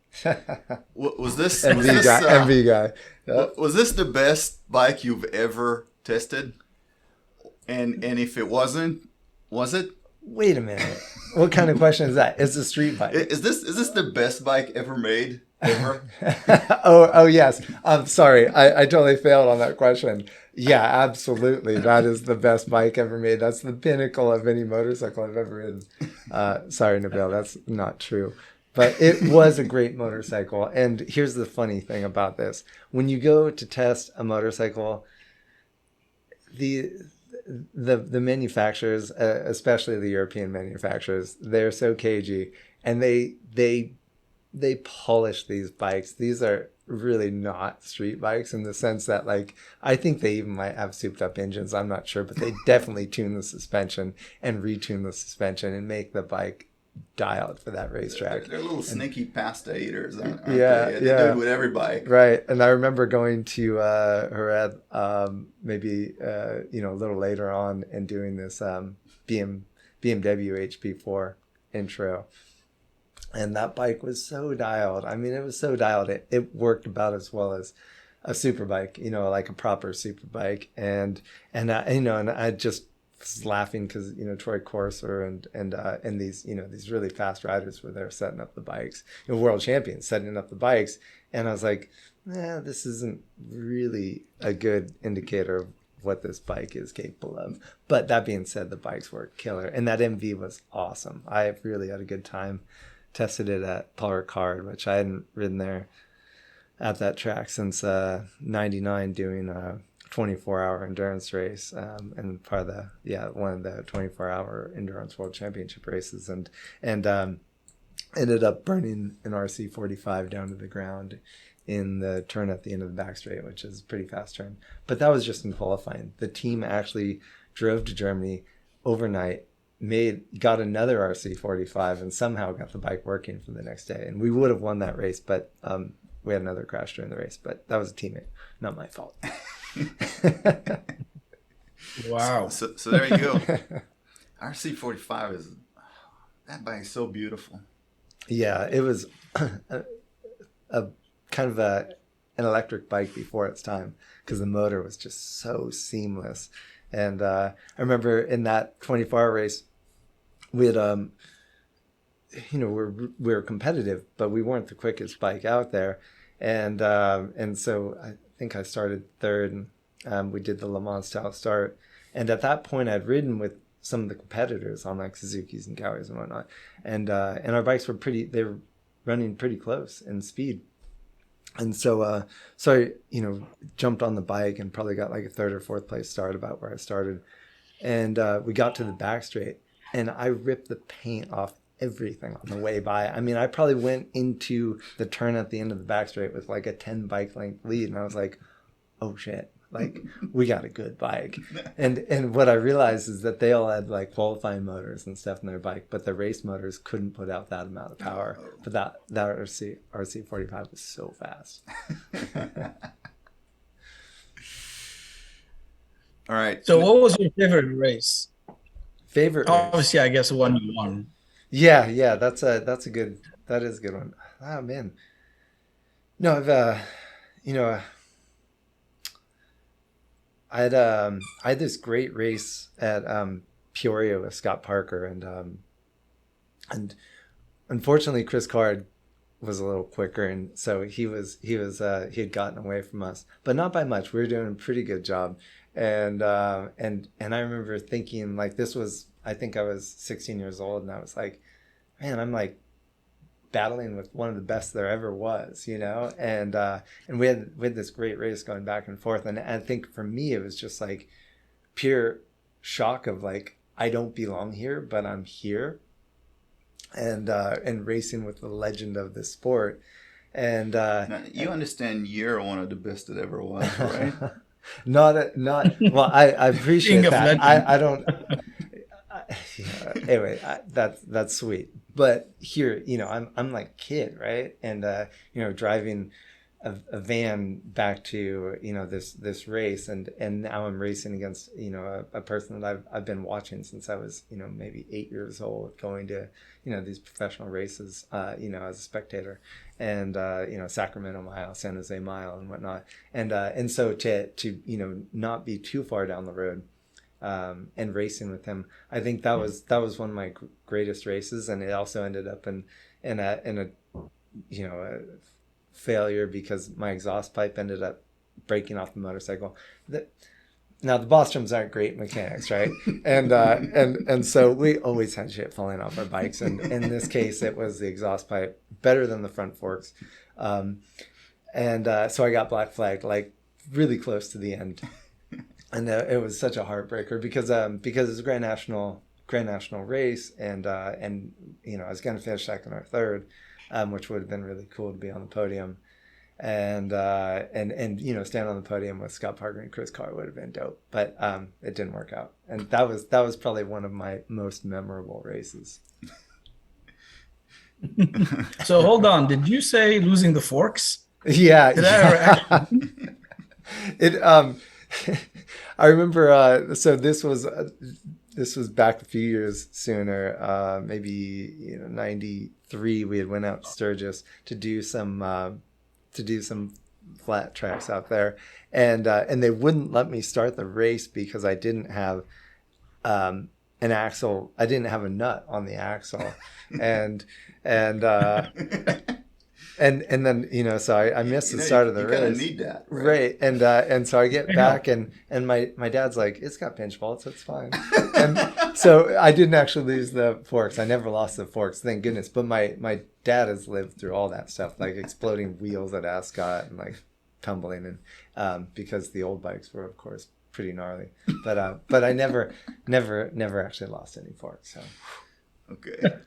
Was this MV guy? Yep. Was this the best bike you've ever tested? And if it wasn't, was it? Wait a minute. What kind of question is that? It's a street bike. Is this the best bike ever made? Ever? oh yes. I'm sorry. I totally failed on that question. Yeah, absolutely. That is the best bike ever made. That's the pinnacle of any motorcycle I've ever ridden. Sorry, Nabil, that's not true. But it was a great motorcycle. And here's the funny thing about this. When you go to test a motorcycle, the manufacturers, especially the European manufacturers, they're so cagey, and they they polish these bikes. These are really not street bikes in the sense that, like, I think they even might have souped up engines. I'm not sure, but they definitely tune the suspension and retune the suspension and make the bike dialed for that racetrack. They're little sneaky pasta eaters, aren't Yeah, they? They yeah. do it with every bike. Right. And I remember going to Jerez maybe a little later on and doing this BMW HP4 intro. And that bike was so dialed. I mean, it was so dialed. It worked about as well as a super bike, like a proper super bike. And I just was laughing because, Troy Corser and these really fast riders were there setting up the bikes, world champions setting up the bikes. And I was like, this isn't really a good indicator of what this bike is capable of. But that being said, the bikes were killer. And that MV was awesome. I really had a good time. Tested it at Paul Ricard, which I hadn't ridden there at that track since 99, doing a 24-hour endurance race, and part of one of the 24-hour endurance world championship races, and ended up burning an RC45 down to the ground in the turn at the end of the back straight, which is a pretty fast turn. But that was just in qualifying. The team actually drove to Germany overnight, got another RC45, and somehow got the bike working for the next day. And we would have won that race, but we had another crash during the race. But that was a teammate, not my fault. Wow. So there you go. RC45 that bike is so beautiful. Yeah, it was a kind of an electric bike before its time, because the motor was just so seamless. And I remember in that 24-hour race, we had, we were competitive, but we weren't the quickest bike out there. And so I think I started third, and we did the Le Mans style start. And at that point, I'd ridden with some of the competitors on like Suzuki's and Kawi's and whatnot. And our bikes were they were running pretty close in speed. And so I, jumped on the bike and probably got like a third or fourth place start about where I started. And we got to the back straight, and I ripped the paint off everything on the way by. I mean, I probably went into the turn at the end of the back straight with like a 10 bike length lead. And I was like, oh shit, like we got a good bike. And what I realized is that they all had like qualifying motors and stuff in their bike, but the race motors couldn't put out that amount of power. But that RC45 was so fast. All right. So what was your favorite race? Race? Obviously, I guess the one you won. Yeah, that is a good one. Oh man. No, I had this great race at Peoria with Scott Parker, and unfortunately Chris Card was a little quicker, and so he had gotten away from us, but not by much. We were doing a pretty good job, and I remember thinking, like, I think I was 16 years old, and I was like, man, I'm like battling with one of the best there ever was, and we had this great race going back and forth. And I think for me, it was just like pure shock of like, I don't belong here, but I'm here, and racing with the legend of the sport. And now, you understand you're one of the best that ever was, right? Well, I appreciate that. I don't. Anyway, that's sweet. But here, I'm like kid, right? And driving a van back to this race, and now I'm racing against a person that I've been watching since I was maybe 8 years old, going to these professional races as a spectator, and Sacramento Mile, San Jose Mile, and whatnot, and so to not be too far down the road. And racing with him, I think that was one of my greatest races, and it also ended up in a failure because my exhaust pipe ended up breaking off the motorcycle. Now the Bostroms aren't great mechanics, right? And so we always had shit falling off our bikes, and in this case it was the exhaust pipe, better than the front forks, so I got black flagged like really close to the end. And it was such a heartbreaker because it was a Grand National race, and I was going to finish second or third, which would have been really cool to be on the podium. And you know, stand on the podium with Scott Parker and Chris Carr would have been dope, but it didn't work out. And that was probably one of my most memorable races. So hold on, did you say losing the forks? Yeah. Did I ever actually... It I remember so this was back a few years sooner, maybe, you know, 93. We had went out to Sturgis to do some flat tracks out there, and they wouldn't let me start the race because I didn't have an axle. I didn't have a nut on the axle, and then, you know, so I missed the start of the race. You kind of need that, right? And so I get back, and my dad's like, it's got pinch bolts, it's fine. And so I didn't actually lose the forks. I never lost the forks, thank goodness. But my dad has lived through all that stuff, like exploding wheels at Ascot and like tumbling, and because the old bikes were, of course, pretty gnarly. But I never actually lost any forks. So. Okay.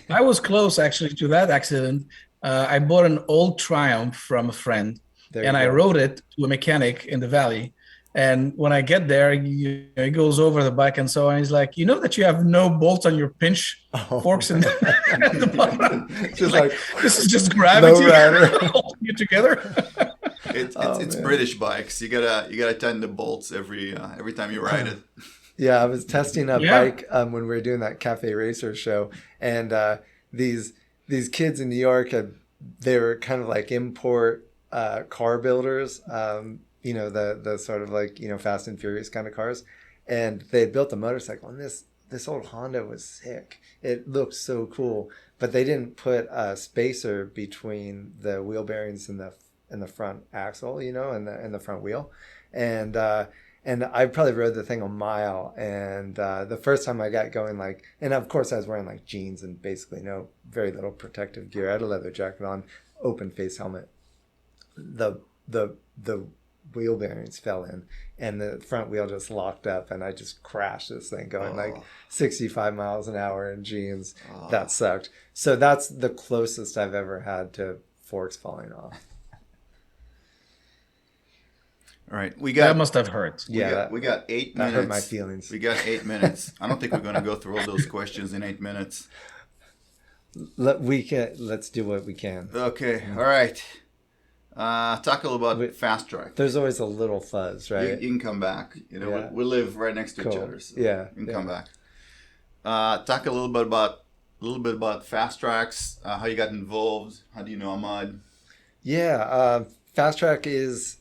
I was close actually to that accident. I bought an old Triumph from a friend, and I rode it to a mechanic in the valley. And when I get there, he goes over the bike and so on. He's like, you know that you have no bolts on your pinch forks in the bottom. Just like, this is just gravity holding you together. It's British bikes. You gotta tighten the bolts every time you ride it. Yeah, I was testing a bike when we were doing that Cafe Racer show, and these kids in New York they were kind of like import car builders. You know, the sort of like, you know, Fast and Furious kind of cars, and they had built a motorcycle, and this old Honda was sick. It looked so cool, but they didn't put a spacer between the wheel bearings and the front axle, you know, and the front wheel, and I probably rode the thing a mile, and the first time I got going, like, and of course I was wearing like jeans and basically very little protective gear. I had a leather jacket on, open face helmet. The wheel bearings fell in, and the front wheel just locked up, and I just crashed this thing going like 65 miles an hour in jeans. That sucked. So that's the closest I've ever had to forks falling off. All right, that must have hurt. We got 8 minutes. That hurt my feelings. We got 8 minutes. I don't think we're going to go through all those questions in 8 minutes. Let's do what we can. Okay, all right. Talk a little about Fast Track. There's always a little fuzz, right? You can come back. You know, we live right next to each other, so you can come back. Talk a little bit about Fast Tracks. How you got involved? How do you know Ahmad? Yeah, Fast Track is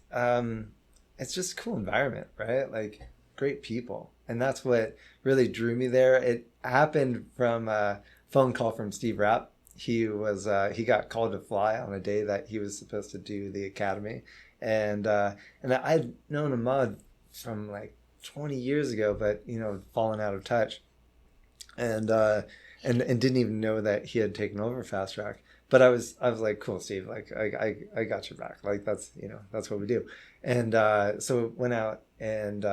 it's just a cool environment, right? Like, great people, and that's what really drew me there. It happened from a phone call from Steve Rapp. He got called to fly on a day that he was supposed to do the academy, and I'd known Ahmad from like 20 years ago, but, you know, fallen out of touch, and didn't even know that he had taken over Fast Track. But I was like, cool, Steve, like I got your back, like that's what we do, and so went out and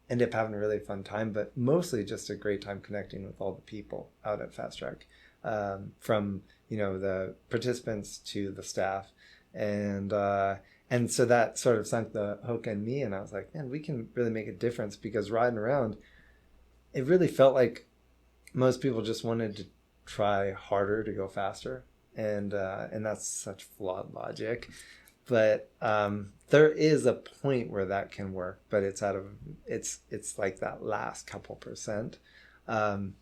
ended up having a really fun time, but mostly just a great time connecting with all the people out at Fast Track. From, you know, the participants to the staff, and so that sort of sunk the hook in me, and I was like, man, we can really make a difference, because riding around, it really felt like most people just wanted to try harder to go faster, and that's such flawed logic, but there is a point where that can work, but it's like that last couple percent, so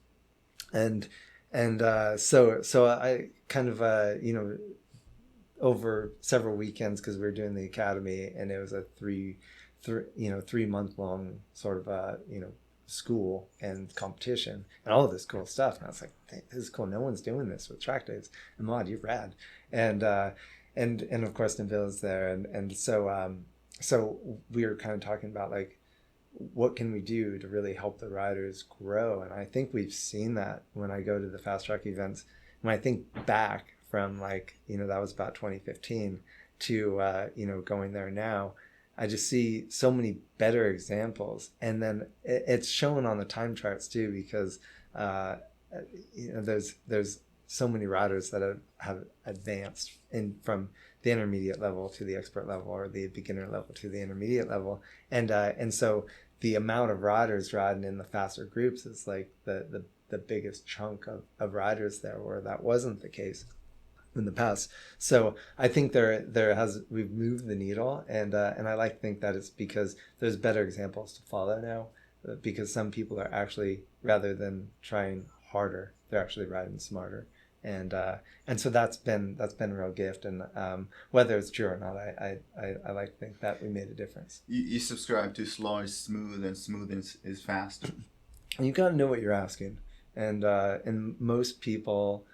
I kind of, you know, over several weekends, because we were doing the academy, and it was a 3 month long sort of, you know, school and competition and all of this cool stuff. And I was like, this is cool. No one's doing this with track days. Ahmad, you're rad. And of course, Nabil is there. And so we were kind of talking about, like, what can we do to really help the riders grow? And I think we've seen that when I go to the Fast Track events. When I think back from, like, you know, that was about 2015 to, you know, going there now, I just see so many better examples. And then it's shown on the time charts too, because, you know, there's so many riders that have advanced from the intermediate level to the expert level, or the beginner level to the intermediate level, and so the amount of riders riding in the faster groups is like the biggest chunk of riders there, where that wasn't the case in the past. So I think we've moved the needle, and I like to think that it's because there's better examples to follow now, because some people are actually, rather than trying harder, they're actually riding smarter, and so that's been a real gift. And whether it's true or not, I like to think that we made a difference. You subscribe to slow is smooth and smooth is fast. You got to know what you're asking, and most people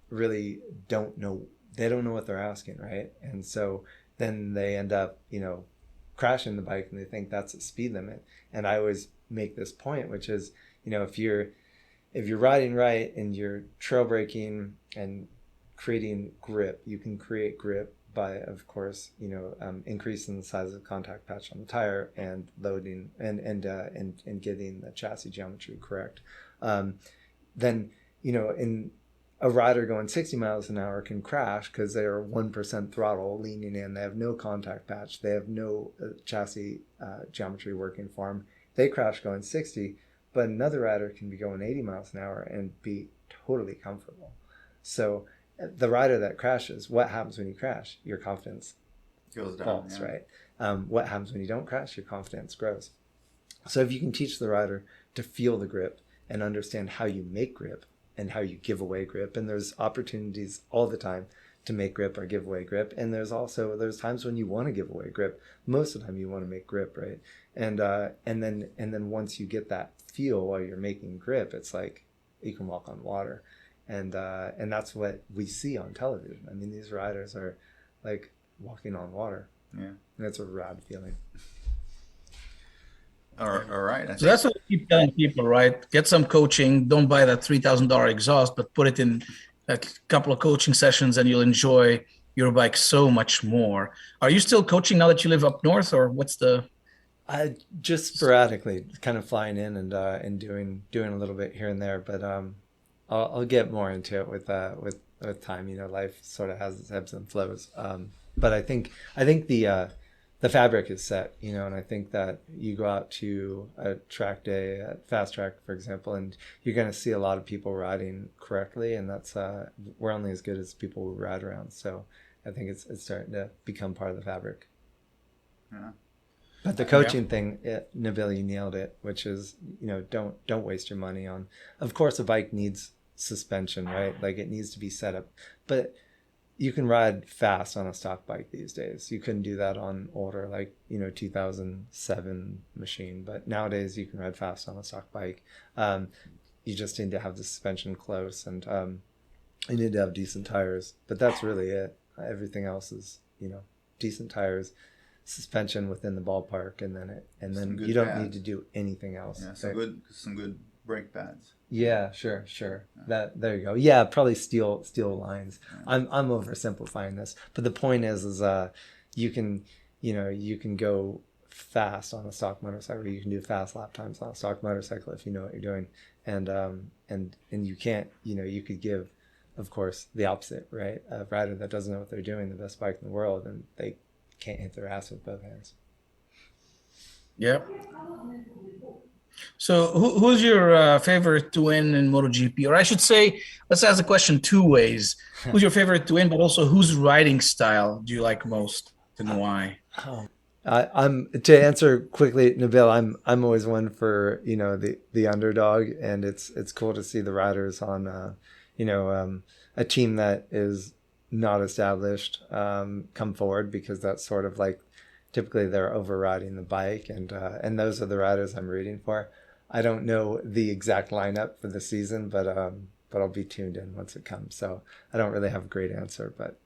really don't know. They don't know what they're asking, right? And so then they end up, crashing the bike, and they think that's a speed limit. And I always make this point, which is, if you're riding right and you're trail braking and creating grip, you can create grip by, of course, increasing the size of the contact patch on the tire and loading and getting the chassis geometry correct. Then, in a rider going 60 miles an hour can crash because they are 1% throttle leaning in. They have no contact patch. They have no chassis geometry working for them. They crash going 60, but another rider can be going 80 miles an hour and be totally comfortable. So the rider that crashes, what happens when you crash? Your confidence goes down, falls, right? What happens when you don't crash? Your confidence grows. So if you can teach the rider to feel the grip and understand how you make grip and how you give away grip, and there's opportunities all the time to make grip or give away grip, and there's times when you want to give away grip. Most of the time you want to make grip, right? And then once you get that feel while you're making grip, it's like you can walk on water, and that's what we see on television. I mean, these riders are like walking on water. Yeah, and it's a rad feeling. All right. So that's what we keep telling people, right? Get some coaching. Don't buy that $3,000 exhaust, but put it in a couple of coaching sessions, and you'll enjoy your bike so much more. Are you still coaching now that you live up north, or what's the? Just sporadically, kind of flying in and doing a little bit here and there, but I'll get more into it with time. Life sort of has its ebbs and flows. But I think the fabric is set, and I think that you go out to a track day at Fast Track, for example, and you're going to see a lot of people riding correctly, and that's we're only as good as people who ride around. So I think it's starting to become part of the fabric. Yeah. But the coaching thing, Nabil, you nailed it, which is, don't waste your money on. Of course, a bike needs suspension, right? Like, it needs to be set up, but you can ride fast on a stock bike these days. You couldn't do that on older, 2007 machine. But nowadays you can ride fast on a stock bike. You just need to have the suspension close, and you need to have decent tires. But that's really it. Everything else is, decent tires, suspension within the ballpark, and then you don't need to do anything else. Yeah, some good brake pads. Yeah, sure. Yeah. There you go. Yeah, probably steel lines. Yeah. I'm oversimplifying this, but the point is you can go fast on a stock motorcycle. You can do fast lap times on a stock motorcycle if you know what you're doing, and you can't. You could give, of course, the opposite, right? A rider that doesn't know what they're doing, the best bike in the world, and they can't hit their ass with both hands. Yep. So who's your favorite to win in MotoGP? Or I should say, let's ask the question two ways. Who's your favorite to win, but also whose riding style do you like most and why? I'm to answer quickly, Nabil, I'm always one for, the underdog, and it's cool to see the riders on, a team that is not established come forward, because that's sort of like, typically they're overriding the bike, and those are the riders I'm rooting for. I don't know the exact lineup for the season, but I'll be tuned in once it comes. So I don't really have a great answer, but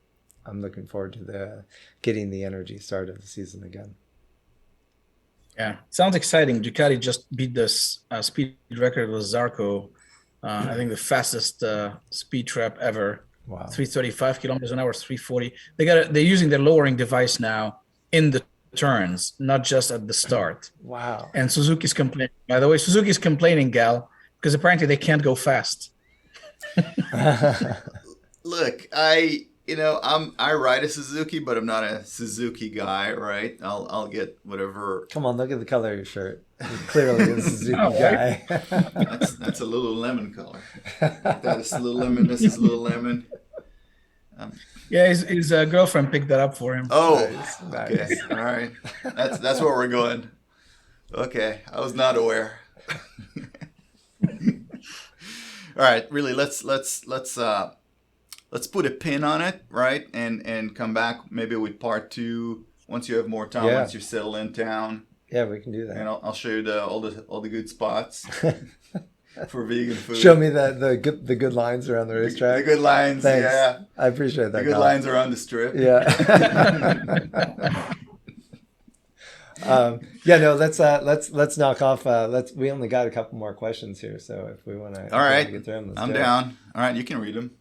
I'm looking forward to getting the energy start of the season again. Yeah, sounds exciting. Ducati just beat the speed record with Zarco. I think the fastest speed trap ever. Wow. 335 kilometers an hour, 340. They're using their lowering device now in the turns, not just at the start. Wow. And Suzuki's complaining. By the way, Suzuki's complaining, Gal, because apparently they can't go fast. Look, I ride a Suzuki, but I'm not a Suzuki guy, right? I'll get whatever. Come on, look at the color of your shirt. You're clearly a Suzuki Oh, right. guy. That's a little lemon color. That is Lululemon. This is Lululemon. Yeah, his girlfriend picked that up for him. Oh, Nice, okay, nice. all right. That's where we're going. Okay, I was not aware. All right, really, let's put a pin on it, right? And come back maybe with part 2 once you have more time, Yeah. once you're settled in town, Yeah, we can do that. and I'll show you all the good spots for vegan food. Show me the good lines around the the racetrack. good lines. Thanks. Yeah, I appreciate that. the good Kyle. lines around the strip. Yeah. Yeah, no, let's knock off. We only got a couple more questions here, so if we want to, All right, get through them, let's I'm do it. down. All right, you can read them.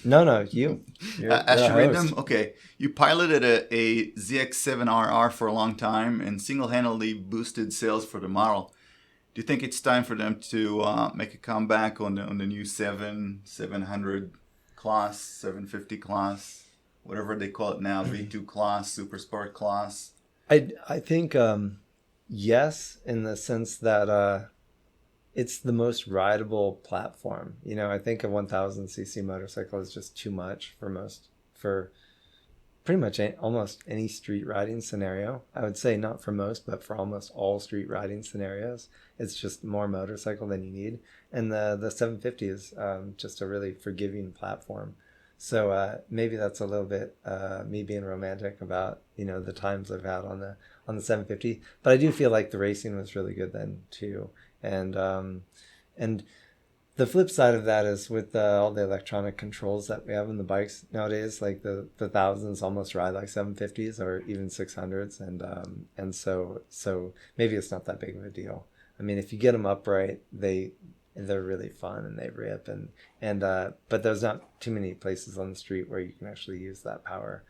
No, you. You're, I you're should a read host. them. Okay, you piloted a ZX7RR for a long time and single-handedly boosted sales for the model. Do you think it's time for them to make a comeback on the new 700 class, 750 class, whatever they call it now, V2 class, Super Sport class? I think yes, in the sense that it's the most rideable platform. I think a 1000cc motorcycle is just too much for pretty much almost any street riding scenario. I would say not for most, but for almost all street riding scenarios, it's just more motorcycle than you need. And the 750 is just a really forgiving platform. So maybe that's a little bit me being romantic about the times I've had on the 750. But I do feel like the racing was really good then too. And the flip side of that is with all the electronic controls that we have in the bikes nowadays, like the thousands almost ride like 750s or even 600s, and so maybe it's not that big of a deal. I mean, if you get them upright, they're really fun and they rip, and but there's not too many places on the street where you can actually use that power.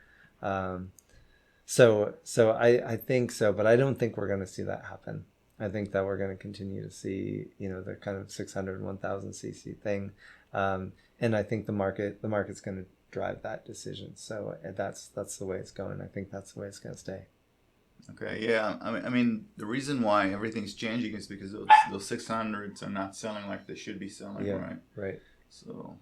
So I think so, but I don't think we're going to see that happen. I think that we're going to continue to see, the kind of 600 and 1000cc thing. And I think the market's going to drive that decision. So that's the way it's going. I think that's the way it's going to stay. Okay, yeah. I mean, the reason why everything's changing is because those 600s are not selling like they should be selling, Yeah, right? right. So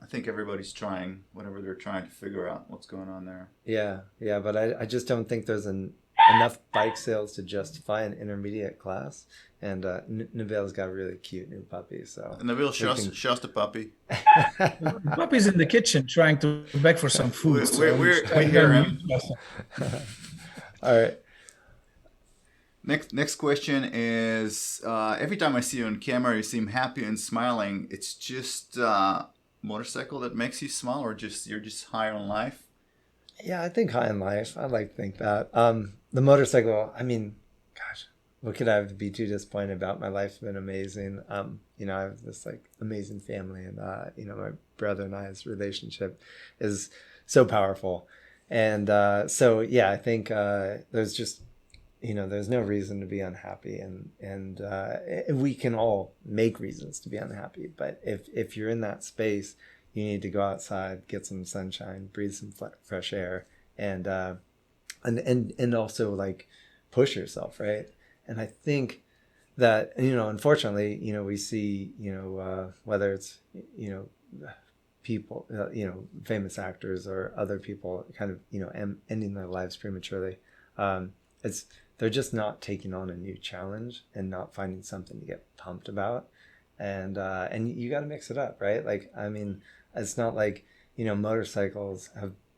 I think everybody's trying whatever they're trying to figure out what's going on there. Yeah. But I just don't think there's enough bike sales to justify an intermediate class. And Nabil's got a really cute new puppy. So And Nabil, show us the puppy. The puppy's in the kitchen trying to beg for some food. We hear him. All right. Next question is, every time I see you on camera, you seem happy and smiling. It's just motorcycle that makes you smile, or you're just high on life? Yeah, I think high in life. I like to think that. The motorcycle, I mean, gosh, what could I have to be too disappointed about? My life's been amazing. I have this amazing family, and my brother and I's relationship is so powerful. And so yeah, I think there's just there's no reason to be unhappy, and we can all make reasons to be unhappy. But if you're in that space, you need to go outside, get some sunshine, breathe some fresh air, and also push yourself, right? And I think that unfortunately, we see whether it's people, famous actors or other people kind of ending their lives prematurely. They're just not taking on a new challenge and not finding something to get pumped about, and you got to mix it up, right? It's not like motorcycles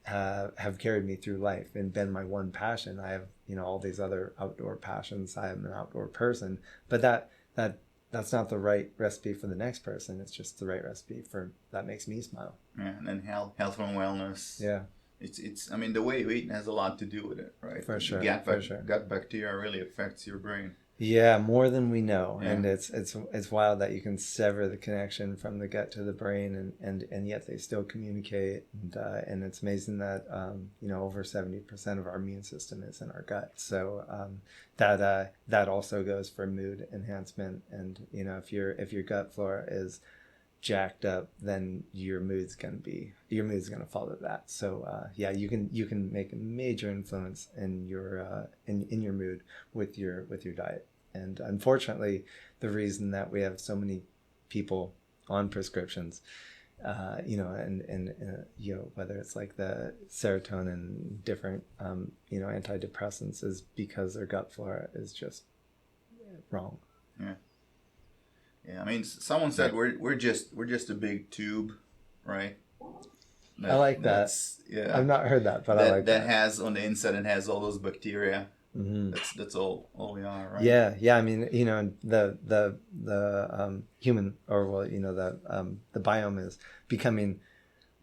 have carried me through life and been my one passion. I have all these other outdoor passions. I am an outdoor person, but that's not the right recipe for the next person. It's just the right recipe for that makes me smile. Yeah, and then health and wellness. Yeah. It's. I mean, the way you eat has a lot to do with it, right? For sure. Gut bacteria really affects your brain. Yeah, more than we know, Yeah. and it's wild that you can sever the connection from the gut to the brain, and yet they still communicate, and it's amazing that over 70% of our immune system is in our gut. So that also goes for mood enhancement, and if your gut flora is jacked up, then your mood's gonna follow that. So yeah, you can make a major influence in your mood with your diet. And unfortunately, the reason that we have so many people on prescriptions, whether it's like the serotonin, different antidepressants, is because their gut flora is just wrong. Yeah. Yeah, I mean, someone said we're just a big tube, right? I like that. Yeah, I've not heard that, but I like that. That has on the inside and has all those bacteria. Mm-hmm. That's all we are, right? Yeah. I mean, the human, or the biome is becoming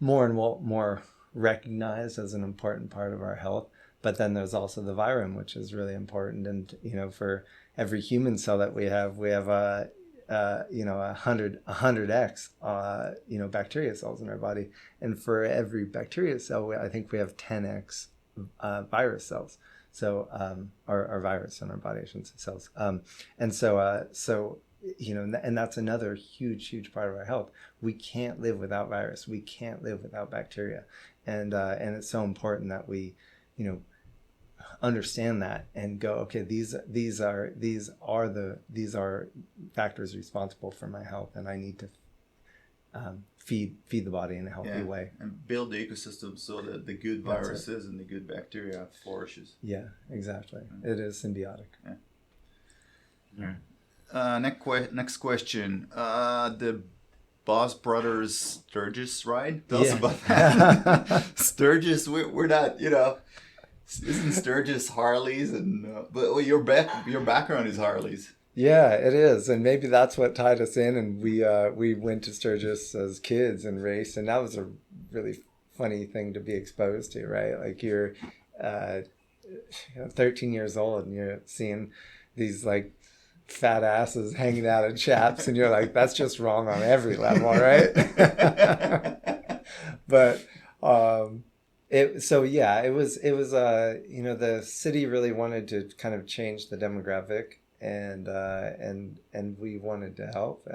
more and more recognized as an important part of our health. But then there's also the virome, which is really important. And for every human cell that we have 100x bacteria cells in our body, and for every bacteria cell, I think we have 10x virus cells. So our virus in our body, I shouldn't say cells. And that's another huge part of our health. We can't live without virus. We can't live without bacteria, and it's so important that we understand that and go, okay, these are factors responsible for my health, and I need to feed the body in a healthy way and build the ecosystem so that the good viruses and the good bacteria flourishes. Yeah, exactly. It is symbiotic. Yeah. Next question. The Boss Brothers Sturgis ride. Tell us about that. Sturgis, we're not, isn't Sturgis Harleys, and but your background is Harleys. Yeah, it is, and maybe that's what tied us in. And we went to Sturgis as kids and raced, and that was a really funny thing to be exposed to, right? Like you're 13 years old and you're seeing these like fat asses hanging out at chaps, and you're like, that's just wrong on every level, right? But it was the city really wanted to kind of change the demographic, and we wanted to help.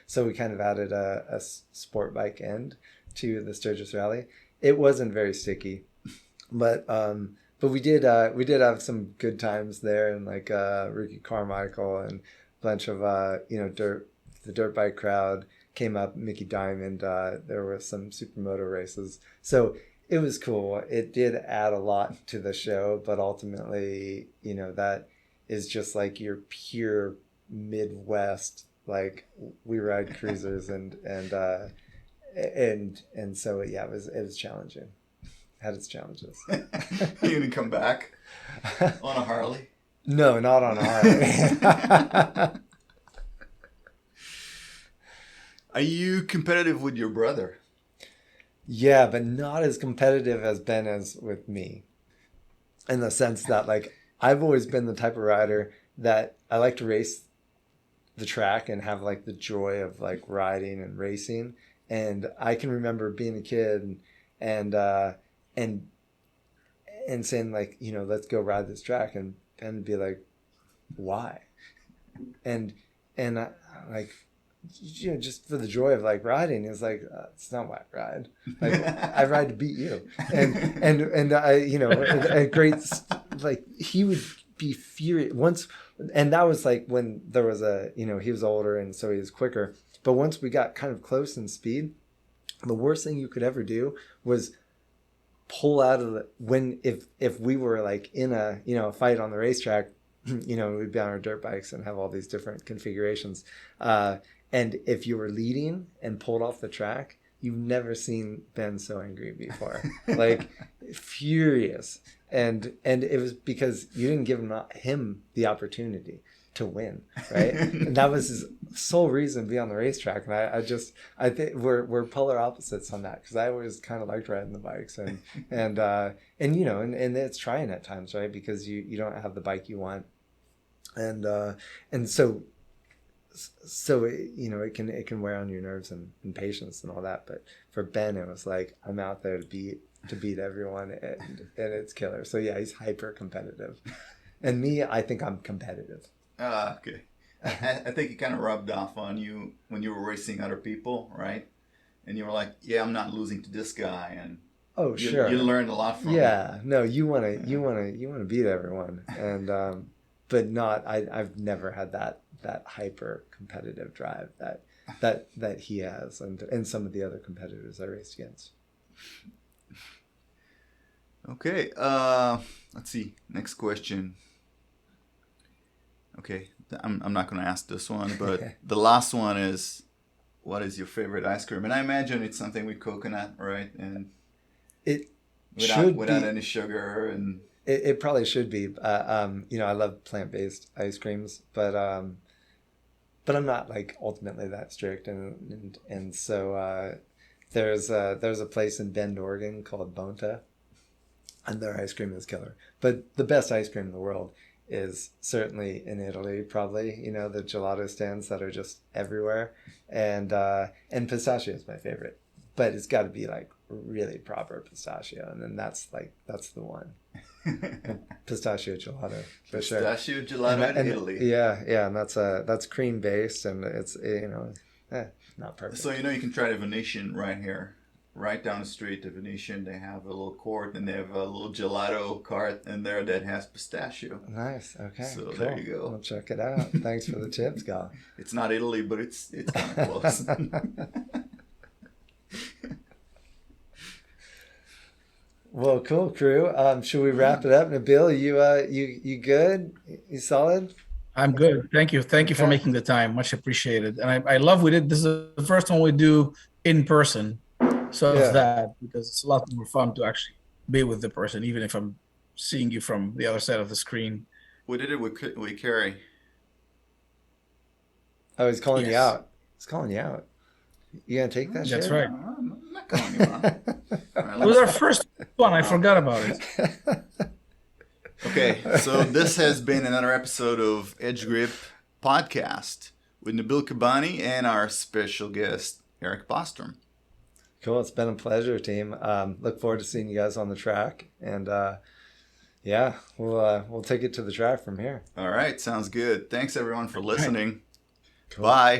So we kind of added a sport bike end to the Sturgis Rally. It wasn't very sticky, but we did have some good times there, and like Ricky Carmichael and a bunch of the dirt bike crowd came up, Mickey Diamond. There were some supermoto races, so it was cool. It did add a lot to the show, but ultimately, that is just like your pure Midwest, like we ride cruisers and so yeah, it was challenging. Had its challenges. You gonna come back on a Harley? No, not on a Harley. Are you competitive with your brother? Yeah, but not as competitive as Ben is with me. In the sense that, like, I've always been the type of rider that I like to race the track and have like the joy of like riding and racing. And I can remember being a kid and saying like, let's go ride this track, and Ben would be like, why? And like, just for the joy of like riding, it's like, it's not why I ride. Like I ride to beat you. And I, a great, like he would be furious once. And that was like when there was he was older and so he was quicker. But once we got kind of close in speed, the worst thing you could ever do was pull out of if we were like in a fight on the racetrack, we'd be on our dirt bikes and have all these different configurations, and if you were leading and pulled off the track, you've never seen Ben so angry before. Like furious, and it was because you didn't give him the opportunity to win, right? And that was his sole reason to be on the racetrack. And I think we're polar opposites on that, because I always kind of liked riding the bikes, and it's trying at times, right? Because you don't have the bike you want, and so it can wear on your nerves and patience and all that. But for Ben, it was like, I'm out there to beat everyone, and it's killer. So yeah, he's hyper competitive, and me, I think I'm competitive. Okay. I think it kind of rubbed off on you when you were racing other people, right? And you were like, yeah, I'm not losing to this guy. And Oh, sure. You learned a lot from him. Yeah, no, you want to beat everyone, and but not. I've never had that hyper competitive drive that he has, and some of the other competitors I raced against. Okay, let's see. Next question. Okay, I'm not going to ask this one, but the last one is, what is your favorite ice cream? And I imagine it's something with coconut, right? And it without any sugar, and it probably should be. I love plant-based ice creams, but I'm not like ultimately that strict, and so there's a place in Bend, Oregon called Bonta, and their ice cream is killer. But the best ice cream in the world is certainly in Italy, probably. The gelato stands that are just everywhere, and pistachio is my favorite, but it's got to be like really proper pistachio, and then that's the one. Pistachio gelato for sure. Pistachio gelato in Italy. Yeah, and that's cream based, and it's not perfect. So you can try the Venetian right here. Right down the street, the Venetian, they have a little court, and they have a little gelato cart in there that has pistachio. Nice. Okay. So cool. there you go. We'll check it out. Thanks for the tips, Gal. It's not Italy, but it's kind of close. Well, cool, crew. Should we wrap it up? Nabil, you good? You solid? I'm good. Thank you for making the time. Much appreciated. And I love we did. This is the first one we do in person. So it's that, because it's a lot more fun to actually be with the person, even if I'm seeing you from the other side of the screen. We did it with Carrie. Oh, he's calling you out. He's calling you out. You gonna take that shit? That's right. I'm not calling you out. It was our first one. I forgot about it. Okay, so this has been another episode of Edge Grip Podcast with Nabil Kabani and our special guest, Eric Bostrom. Cool. It's been a pleasure, team. Look forward to seeing you guys on the track. And we'll take it to the track from here. All right. Sounds good. Thanks, everyone, for listening. Cool. Bye.